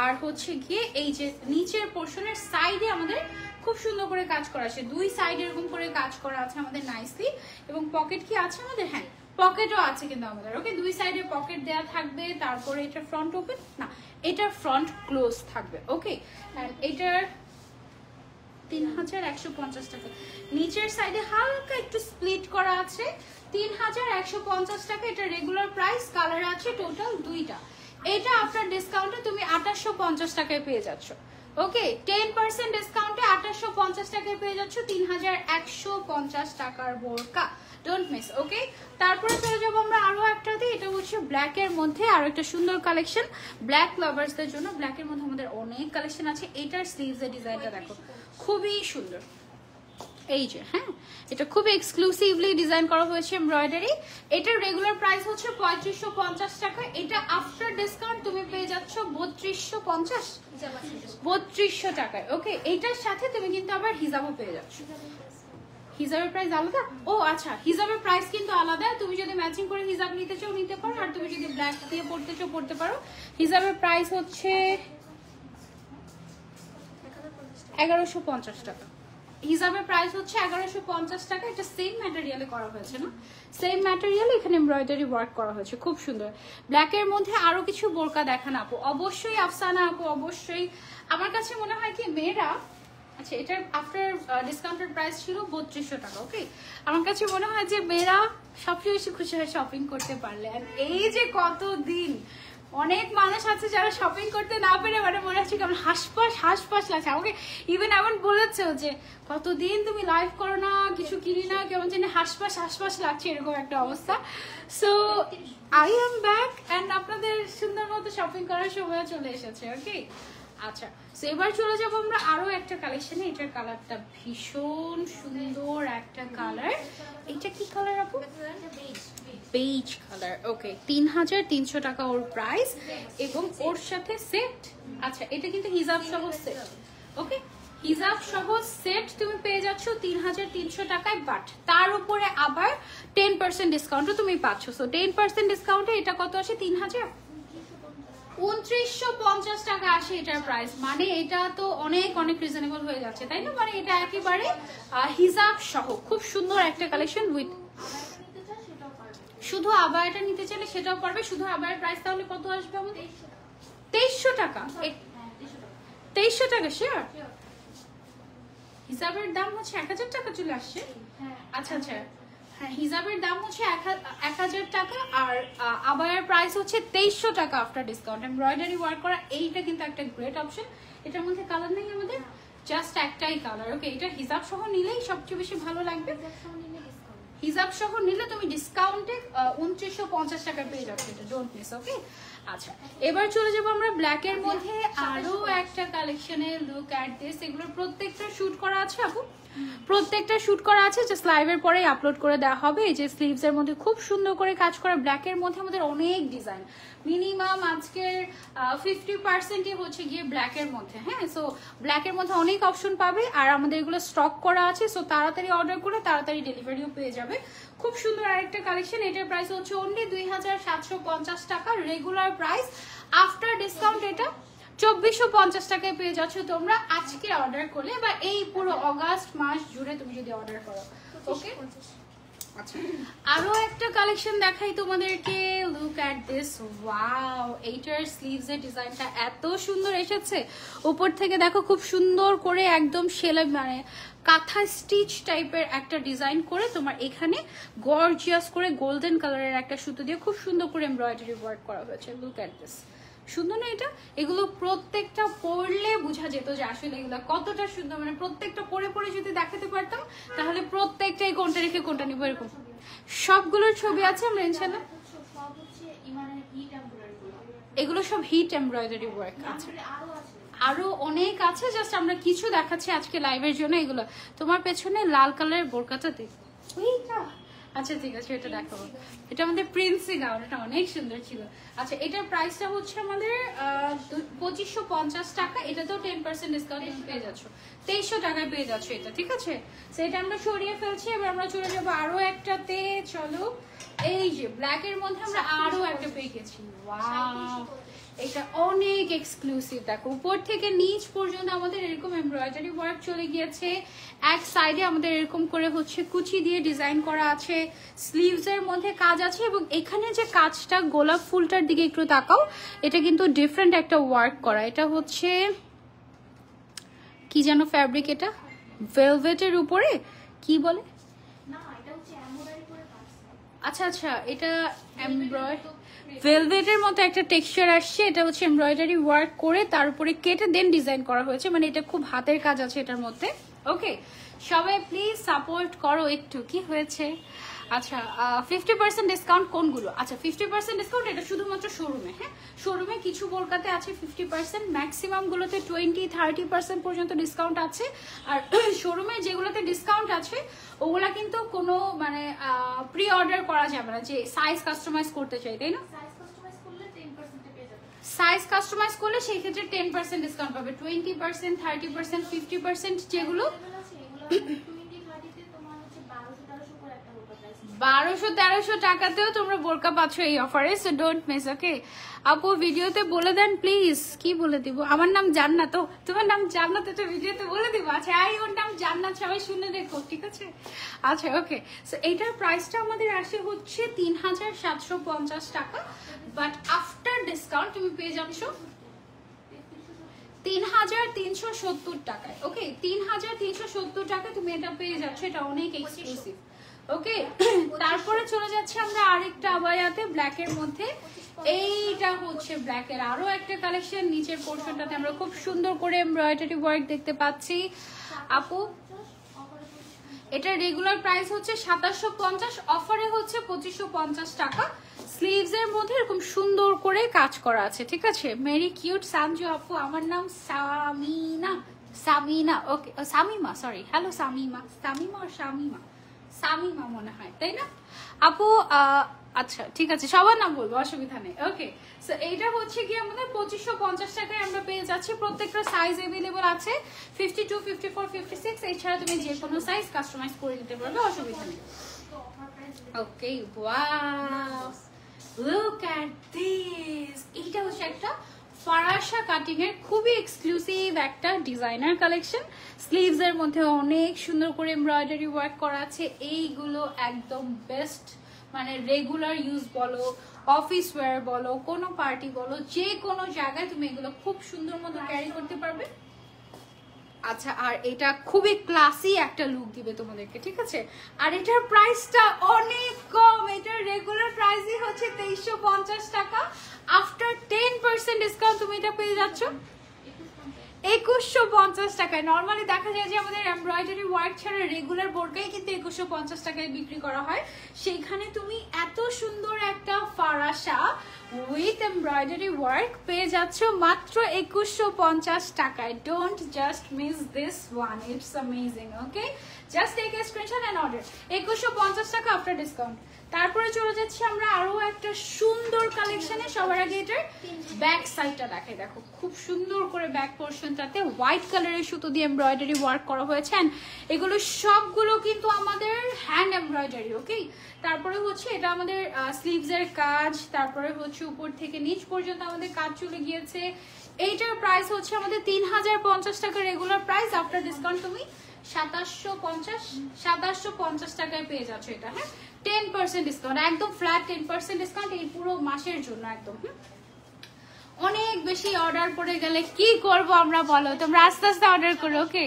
আর হচ্ছে গিয়ে এই যে নিচের পোর্শনের সাইডে আমাদের খুব সুন্দর করে কাজ করা আছে, দুই সাইডে এরকম করে কাজ করা আছে আমাদের নাইসলি। এবং পকেট কি আছে আমাদের? হ্যাঁ পকেটও আছে কিন্তু আমাদের। ওকে দুই সাইডে পকেট দেয়া থাকবে। তারপরে এটা ফ্রন্ট ওপেন না, এটা ফ্রন্ট ক্লোজ থাকবে। ওকে এন্ড এটার 3150 টাকা। নিচের সাইডে হালকা একটু স্প্লিট করা আছে, 3150 টাকা। এটা রেগুলার প্রাইস, কালার আছে টোটাল দুইটা। এটা আফটার ডিসকাউন্টে তুমি 2850 টাকায় পেয়ে যাচ্ছ। ওকে 10% ডিসকাউন্টে 2850 টাকায় পেয়ে যাচ্ছ 3150 টাকার বোরকা। Don't miss. ওকে তারপরে চলে যাবো আমরা আরো একটাতে। এটা হচ্ছে ব্ল্যাক এর মধ্যে আরো একটা সুন্দর কালেকশন ব্ল্যাক লাভার্সদের জন্য। ব্ল্যাক এর মধ্যে আমাদের অনেক কালেকশন আছে। এটার স্লিভস এর ডিজাইনটা দেখো খুবই সুন্দর। এই যে হ্যাঁ এটা খুব এক্সক্লুসিভলি ডিজাইন করা হয়েছে এমব্রয়ডারি। এটার রেগুলার প্রাইস হচ্ছে 3550 টাকা। এটা আফটার ডিসকাউন্ট তুমি পেয়ে যাচ্ছ 3250 টাকায়। ওকে এটার সাথে তুমি কিন্তু আবার হিজাবও পেয়ে যাচ্ছ। হিজাবের প্রাইস আলাদা? ও আচ্ছা হিজাবের প্রাইস কিন্তু আলাদা। তুমি যদি ম্যাচিং করে হিজাব নিতে চাও নিতে পারো, আর তুমি যদি ব্ল্যাক দিয়ে পড়তে চাও পড়তে পারো। হিজাবের প্রাইস হচ্ছে 1150 টাকা। হিজাবের প্রাইস হচ্ছে 1150 টাকা। এটা সেম ম্যাটেরিয়ালে করা হয়েছে না, সেম ম্যাটেরিয়ালে এখানে এমব্রয়ডারি ওয়ার্ক করা হয়েছে, খুব সুন্দর। ব্ল্যাক এর মধ্যে আরো কিছু বোরকা দেখান আপু, অবশ্যই আফসানা আপু অবশ্যই। আমার কাছে মনে হয় কি মেয়েরা, আচ্ছা এটার আফটার ডিসকাউন্টেড প্রাইস ছিল 3200 টাকা। ওকে আমার কাছে মনে হয় যে মেয়েরা সবচেয়ে বেশি খুশি হয় শপিং করতে পারলে। আর এই যে কতদিন অনেক মানুষ আছে যারা শপিং করতে না পেরে মানে মনে হচ্ছে কেমন হাসপাস লাগছে। আমাকে ইভেন এমন বলেছে যে কতদিন তুমি লাইভ করো না, কিছু কিনি না, কেমন জানি হাসপাস লাগছে, এরকম একটা অবস্থা। So I am back and আপনাদের সুন্দর মতো শপিং করার সময় চলে এসেছে। ওকে আচ্ছা তো এবার চলে যাবো আমরা আরো একটা কালেকশনে। এটার কালারটা ভীষণ সুন্দর একটা কালার। এটা কি কালার আপু? Beige colour. ওকে 3300 টাকা ওর প্রাইস এবং ওর সাথে সেট। আচ্ছা এটা কিন্তু হিজাব সহ সেট। ওকে হিজাব সহ সেট তুমি পেয়ে যাচ্ছ 3300 টাকায়, বাট তার উপরে আবার 10% ডিসকাউন্টও তুমি পাচ্ছ। সো 10% ডিসকাউন্টে এটা কত আসে? 2950 টাকা আসে এটার প্রাইস। মানে এটা তো অনেক অনেক রিজনেবল হয়ে যাচ্ছে তাই না? মানে এটা একেবারে হিজাব সহ খুব সুন্দর একটা কালেকশন। উইথ শুধু আবায়াটা নিতে চাইলে সেটাও পারবে। শুধু আবায়ের প্রাইস তাহলে কত আসবে আমাদের? 2300 টাকা। 2300 টাকা শিওর? হিজাবের দাম হচ্ছে 1000 টাকা চলে আসছে। আচ্ছা আচ্ছা হ্যাঁ হিজাবের দাম হচ্ছে 1000 টাকা আর আবায়ের প্রাইস হচ্ছে 2300 টাকা আফটার ডিসকাউন্ট। এমব্রয়ডারি ওয়ার্ক করা এইটা কিন্তু একটা গ্রেট অপশন। এটার মধ্যে কালার নেই আমাদের, জাস্ট একটাই কালার। ওকে এটা হিজাব সহ নিলেই সবচেয়ে বেশি ভালো লাগবে। হিজাব সহ নিলে তুমি ডিসকাউন্টে 2950 টাকা পেয়ে যাচ্ছ। এটা ডোন্ট মিস। ওকে আচ্ছা এবার চলে যাবো আমরা ব্ল্যাক এর মধ্যে আরো একটা কালেকশনে। Look at this. এগুলোর প্রত্যেকটা শুট করা আছে আপু, প্রত্যেকটা শুট করা আছে, জাস্ট লাইভের পরেই আপলোড করে দেওয়া হবে। এই যে স্লিভস এর মধ্যে খুব সুন্দর করে কাজ করা। ব্ল্যাক এর মধ্যে আমাদের অনেক ডিজাইন, মিনিমাম আজকের 50% হচ্ছে গিয়ে ব্ল্যাক এর মধ্যে। হ্যাঁ সো ব্ল্যাক এর মধ্যে অনেক অপশন পাবে আর আমাদের এগুলো স্টক করা আছে। সো তাড়াতাড়ি অর্ডার করে তাড়াতাড়ি ডেলিভারিও পেয়ে যাবে। খুব সুন্দর আরেকটা কালেকশন। এটার প্রাইস হচ্ছে অনলি 2750 টাকা রেগুলার প্রাইস। আফটার ডিসকাউন্ট এটা 2450 টাকায় পেয়ে যাচ্ছ তোমরা আজকে অর্ডার করলে, বা এই পুরো অগাস্ট মাস জুড়ে তুমি যদি অর্ডার করো। ওকে আচ্ছা আরো একটা কালেকশন দেখাই তোমাদেরকে। Look at this. ওয়াও এইটার স্লিভস এর ডিজাইনটা এত সুন্দর এসেছে। উপর থেকে দেখো খুব সুন্দর করে একদম সেলাই মানে কাঁথা স্টিচ টাইপের একটা ডিজাইন করে তোমার এখানে গর্জিয়াস করে গোল্ডেন কালারের একটা সুতো দিয়ে খুব সুন্দর করে এমব্রয়ডারি ওয়ার্ক করা হয়েছে। Look at this. সুন্দর না এটা? এগুলো প্রত্যেকটা পরলে বোঝা যেত যে আসলে এগুলো কতটা সুন্দর। মানে প্রত্যেকটা পরে পরে যদি দেখাতে পারতাম তাহলে প্রত্যেকটাই কোনটা রেখে কোনটা নিবো এরকম সবগুলোর ছবি আছে আমরা ইনশাআল্লাহ। সব হচ্ছে ইমানের হিট এমব্রয়ডারি গুলো, এগুলো সব হিট এমব্রয়ডারি ওয়ার্ক আছে, আরো আছে, আরো অনেক আছে, জাস্ট আমরা কিছু দেখাচ্ছি আজকে লাইভের জন্য। এগুলো তোমার পেছনে লাল কালারের বোরকাটা দেখ, ওইটা আচ্ছা ঠিক আছে, এটা দেখাবো। এটা আমাদের প্রিন্সি গাউন, এটা অনেক সুন্দর ছিল। আচ্ছা এটার প্রাইসটা হচ্ছে আমাদের 2550 টাকা। এটাতেও 10% ডিসকাউন্ট তুমি পেয়ে যাচ্ছ, 2300 টাকায় পেয়ে যাচ্ছ এটা, ঠিক আছে। সেটা আমরা সরিয়ে ফেলছি, এবার আমরা চলে যাবো আরো একটাতে। চলো, এই যে ব্ল্যাক এর মধ্যে আমরা আরো একটা পেয়ে গেছি। ওয়াও, এটা অনেক এক্সক্লুসিভ। দেখো উপর থেকে নিচ পর্যন্ত আমাদের এরকম এমব্রয়ডারি ওয়ার্ক চলে গিয়েছে। এক সাইডে আমাদের এরকম করে হচ্ছে কুচি দিয়ে ডিজাইন করা আছে, স্লিভস এর মধ্যে কাজ আছে, এবং এখানে যে কাজটা গোলাপ ফুলটার দিকে একটু তাকাও, এটা কিন্তু ডিফারেন্ট একটা ওয়ার্ক করা। এটা হচ্ছে কি যেন ফ্যাব্রিক, এটা ভেলভেটের উপরে কি বলে, না এটা হচ্ছে এমব্রয়ডারি করে কাজ। আচ্ছা আচ্ছা, এটা ভেলভেটের মতো একটা টেক্সচার আসছে। এটা হচ্ছে এমব্রয়ডারি ওয়ার্ক করে তার উপরে কেটে দেন ডিজাইন করা হয়েছে, মানে এটা খুব হাতের কাজ আছে এটার মধ্যে। ওকে, সবাই প্লিজ সাপোর্ট করো একটু। কি হয়েছে? আচ্ছা 50% ডিসকাউন্ট কোনগুলো? আচ্ছা 50% ডিসকাউন্ট এটা শুধুমাত্র শোরুমে। হ্যাঁ, শোরুমে কিছু বোরকাতে আছে 50%, ম্যাক্সিমাম গুলোতে 20-30% পর্যন্ত ডিসকাউন্ট আছে। আর শোরুমে যেগুলোতে ডিসকাউন্ট আছে ওগুলা কিন্তু কোনো মানে প্রি অর্ডার করা যাবে না, যে সাইজ কাস্টমাইজ করতে চাই, তাই না? সাইজ কাস্টমাইজ করলে 10% এ পেয়ে যাবে। সাইজ কাস্টমাইজ করলে সেই ক্ষেত্রে 10% ডিসকাউন্ট পাবে। 20%, 30%, 50% যেগুলো এগুলো আছে, এগুলো 20-30 তে তোমার হচ্ছে 1200-1300 করে একটা বোরকা প্রাইস। 1200-1300 টাকাতেও তোমরা বোরকা পাচ্ছ এই অফারে, সো ডোন্ট মিস। ওকে আপু, ভিডিওতে বলে দেন প্লিজ। কি বলে দিব? আমার নাম জান্নাত। তোমার নাম জান্নাত, এটা ভিডিওতে বলে দিব। আচ্ছা এই ওর নাম জান্নাত, সবাই শুনে দেখো, ঠিক আছে? আচ্ছা ওকে, সো এইটার প্রাইসটা আমাদের আসে হচ্ছে 3750 টাকা, বাট আফটার ডিসকাউন্ট তুমি পেয়ে যাচ্ছ 3370 টাকায়। ওকে, 3370 টাকায় তুমি এটা পেয়ে যাচ্ছ, এটা অনেক এক্সক্লুসিভ। ওকে, তারপরে চলে যাচ্ছে আমরা আরেকটা আবায়াতে ব্ল্যাক এর মধ্যে। এইটা হচ্ছে ব্ল্যাক এর আরো একটা কালেকশন। নিচের পোর্শনটাতে আমরা খুব সুন্দর করে এমব্রয়ডারি ওয়ার্ক দেখতে পাচ্ছি। আপু এটা রেগুলার প্রাইস হচ্ছে 2750, অফারে হচ্ছে 2550 টাকা। স্লিভস এর মধ্যে এরকম সুন্দর করে কাজ করা আছে, ঠিক আছে। মেরি কিউট সানজু আপু, আমার নাম সামিনা। সামিনা, ওকে সামিমা, সরি। হ্যালো সামিমা, সামিমা আর শামিমা, সামিমা মনে হয়, তাই না আপু? আচ্ছা ঠিক আছে, সবার নাম বলবো, অসুবিধা নেই। ওকে, সো এইটা হচ্ছে কি আমাদের 2550 টাকায় আমরা পেয়ে যাচ্ছি। প্রত্যেকটা সাইজ अवेलेबल আছে, 52, 54, 56। এছাড়া তুমি যে কোনো সাইজ কাস্টমাইজ করে দিতে পারবে, অসুবিধা নেই। ওকে, ওয়াও, লুক এট দিস। এইটা হচ্ছে একটা ফারাশা কাটিং এর খুবই এক্সক্লুসিভ একটা ডিজাইনার কালেকশন। স্লিভস এর মধ্যে অনেক সুন্দর করে এমব্রয়ডারি ওয়ার্ক করা আছে। এইগুলো একদম বেস্ট, মানে রেগুলার ইউজ বলো, অফিস ওয়্যার বলো, কোনো পার্টি বলো, যে কোনো জায়গায় তুমি এগুলো খুব সুন্দর মতো ক্যারি করতে পারবে। আচ্ছা, আর এটা খুবই ক্লাসি একটা লুক দিবে তোমাদেরকে, ঠিক আছে। আর এটার প্রাইসটা অনেক কম, এটার রেগুলার প্রাইসই হচ্ছে 2350 টাকা। আফটার 10% ডিসকাউন্ট তুমি এটা পেয়ে যাচ্ছ 2150 টাকায়। নর্মালি দেখা যায় যে আমাদের এমব্রয়ডারি ওয়ার্ক ছাড়া রেগুলার বোরকাই কিন্তু 2150 টাকায় বিক্রি করা হয়, সেইখানে তুমি এত সুন্দর একটা ফারাশা উইথ এমব্রয়ডারি ওয়ার্ক পেয়ে যাচ্ছ মাত্র 2150 টাকায়। Don't just miss this one, it's amazing. Okay, just take a screenshot and order. 2150 টাকা আফটার ডিসকাউন্ট। তারপরে চলে যাচ্ছি আমরা আরো একটা সুন্দর কালেকশনে। সবার আগে এটার ব্যাক সাইডটা দেখাই। দেখো খুব সুন্দর করে ব্যাক পোর্শনটাতে হোয়াইট কালারের সুতো দিয়ে এমব্রয়ডারি ওয়ার্ক করা হয়েছে। এগুলো সবগুলো কিন্তু আমাদের হ্যান্ড এমব্রয়ডারি। ওকে, তারপরে হচ্ছে এটা আমাদের স্লিভস এর কাজ, তারপরে হচ্ছে উপর থেকে নিচ পর্যন্ত আমাদের কাজ চলে গিয়েছে। এইটার প্রাইস হচ্ছে আমাদের 3050 টাকা রেগুলার প্রাইস। আফটার ডিসকাউন্ট তুমি 2750 টাকায় পেয়ে যাচ্ছ এটা। হ্যাঁ, 10% ডিসকাউন্ট, একদম ফ্ল্যাট 10% ডিসকাউন্ট এই পুরো মাসের জন্য একদম। অনেক বেশি অর্ডার পড়ে গেলে কি করব আমরা বলো? তোমরা আস্তে আস্তে অর্ডার করো। ওকে,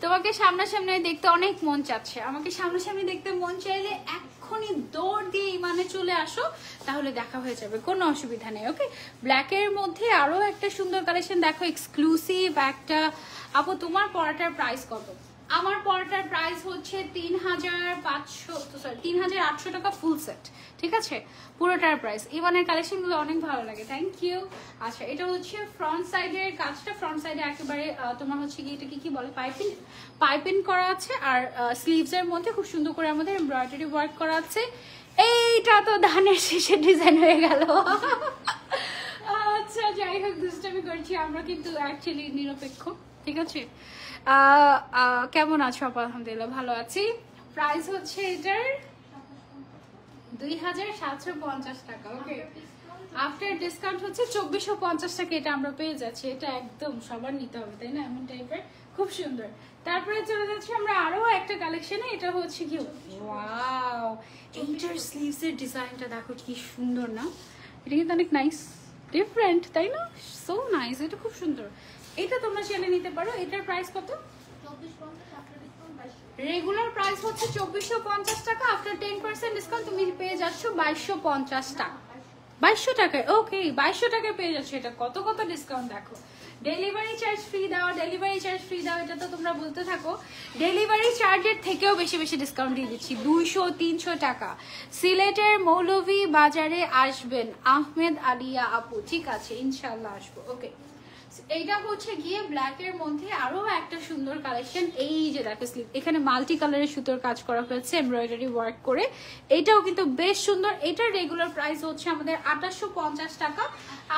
তোমাকে সামনাসামনি দেখতে অনেক মন চাচ্ছে, আমাকে সামনাসামনি দেখতে মন চাইলে এক্ষুনি দৌড় দিয়ে ইমানে চলে আসো, তাহলে দেখা হয়ে যাবে, কোনো অসুবিধা নেই। ওকে, ব্ল্যাকের মধ্যে আরো একটা সুন্দর কালেকশন দেখো, এক্সক্লুসিভ একটা। আপু তোমার পরাটার প্রাইস কত? আমার পরটার প্রাইস হচ্ছে 3,800 টাকা ফুল সেট, ঠিক আছে, পুরোটার প্রাইস। ইভানের কালেকশনগুলো অনেক ভালো লাগে, থ্যাংক ইউ। আচ্ছা, এটা হচ্ছে ফ্রন্ট সাইডের কাজটা, ফ্রন্ট সাইডে একেবারে তোমার হচ্ছে কি এটাকে কি বলে, পাইপিং করা আছে, আর স্লিভস এর মধ্যে খুব সুন্দর করে আমাদের এমব্রয়ডারি ওয়ার্ক করা আছে। এইটা তো ধানের শেষে ডিজাইন হয়ে গেল। আচ্ছা, যাই হোক, দুষ্টামি করছি, আমরা কিন্তু অ্যাকচুয়ালি নিরপেক্ষ, ঠিক আছে। কেমন আছো আপা? আলহামদুলিল্লাহ ভালো আছি। প্রাইস হচ্ছে এটার 2,750 টাকা। ওকে, আফটার ডিসকাউন্ট হচ্ছে 2,450 টাকা। এটা আমরা পেয়ে যাচ্ছি, এটা একদম সবার নিতে হবে, তাই না, এমন টাইপের, খুব সুন্দর। তারপরে চলে যাচ্ছি আমরা আরো একটা কালেকশনে। এটা হচ্ছে কি, ওয়াও, এইটার স্লিভস এর ডিজাইনটা দেখো কি সুন্দর না, এটা কিন্তু অনেক নাইস, ডিফারেন্ট, তাই না, সো নাইস, এটা খুব সুন্দর। এটা তোমরা চাইলে নিতে পারো। এটার প্রাইস কত? রেগুলার প্রাইস হচ্ছে 2,450 টাকা, আফটার 10% ডিসকাউন্ট তুমি পেয়ে যাচ্ছ 2,250 টাকা। 2,200 টাকায়, ওকে, 2,200 টাকায় পেয়ে যাচ্ছ। এটা কত কত ডিসকাউন্ট দেখো। ডেলিভারি চার্জ ফ্রি দাও, ডেলিভারি চার্জ ফ্রি দাও, এটা তো তোমরা বলতে থাকো। ডেলিভারি চার্জের থেকেও বেশি বেশি ডিসকাউন্ট দিয়ে দিচ্ছি, 200-300 টাকা। সিলেটের মৌলভী বাজারে আসবেন আহমেদ আলিয়া আপু, ঠিক আছে, ইনশাল্লাহ আসবো। ওকে, এইটা হচ্ছে গিয়ে ব্ল্যাক এর মধ্যে আরো একটা সুন্দর কালেকশন। এই যে দেখো স্লিভ, এখানে মাল্টি কালারের সুতোর কাজ করা হয়েছে এমব্রয়ডারি ওয়ার্ক করে, এটাও কিন্তু বেশ সুন্দর। এটার রেগুলার প্রাইস হচ্ছে আমাদের 2,850 টাকা,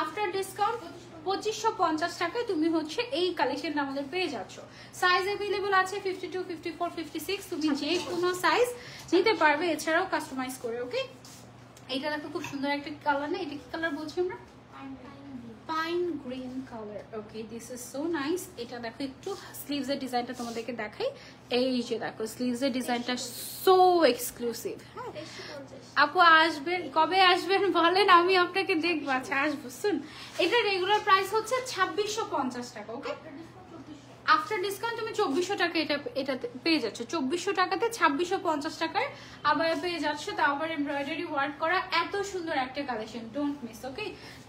আফটার ডিসকাউন্ট 2,550 টাকায় তুমি হচ্ছে এই কালেকশনটা আমাদের পেয়ে যাচ্ছ। সাইজ অ্যাভেলেবল আছে 52, 54, 56, তুমি যে কোনো সাইজ নিতে পারবে, এছাড়াও কাস্টমাইজ করে। ওকে, এইটা দেখো খুব সুন্দর একটা কালার, না, এটা কি কালার বলছি আমরা? Pine green colour. Okay, this is so nice. এটা দেখো একটু স্লিভস এর ডিজাইনটা তোমাদেরকে দেখাই। এই যে দেখো স্লিভস এর ডিজাইনটা সো এক্সক্লুসিভ। আপু আসবেন, কবে আসবেন বলেন, আমি আপনাকে দেখবো। আচ্ছা, আসবো শুন। এটা রেগুলার প্রাইস হচ্ছে 2,650 টাকা। ওকে, আফটার ডিসকাউন্ট তুমি 2,400 টাকা এটা পেয়ে যাচ্ছ। 2,400 টাকাতে 2,650 টাকায় আবার পেয়ে যাচ্ছ, তা আবার এমব্রয়ডারি ওয়ার্ক করা, এত সুন্দর একটা collection, don't miss. Okay,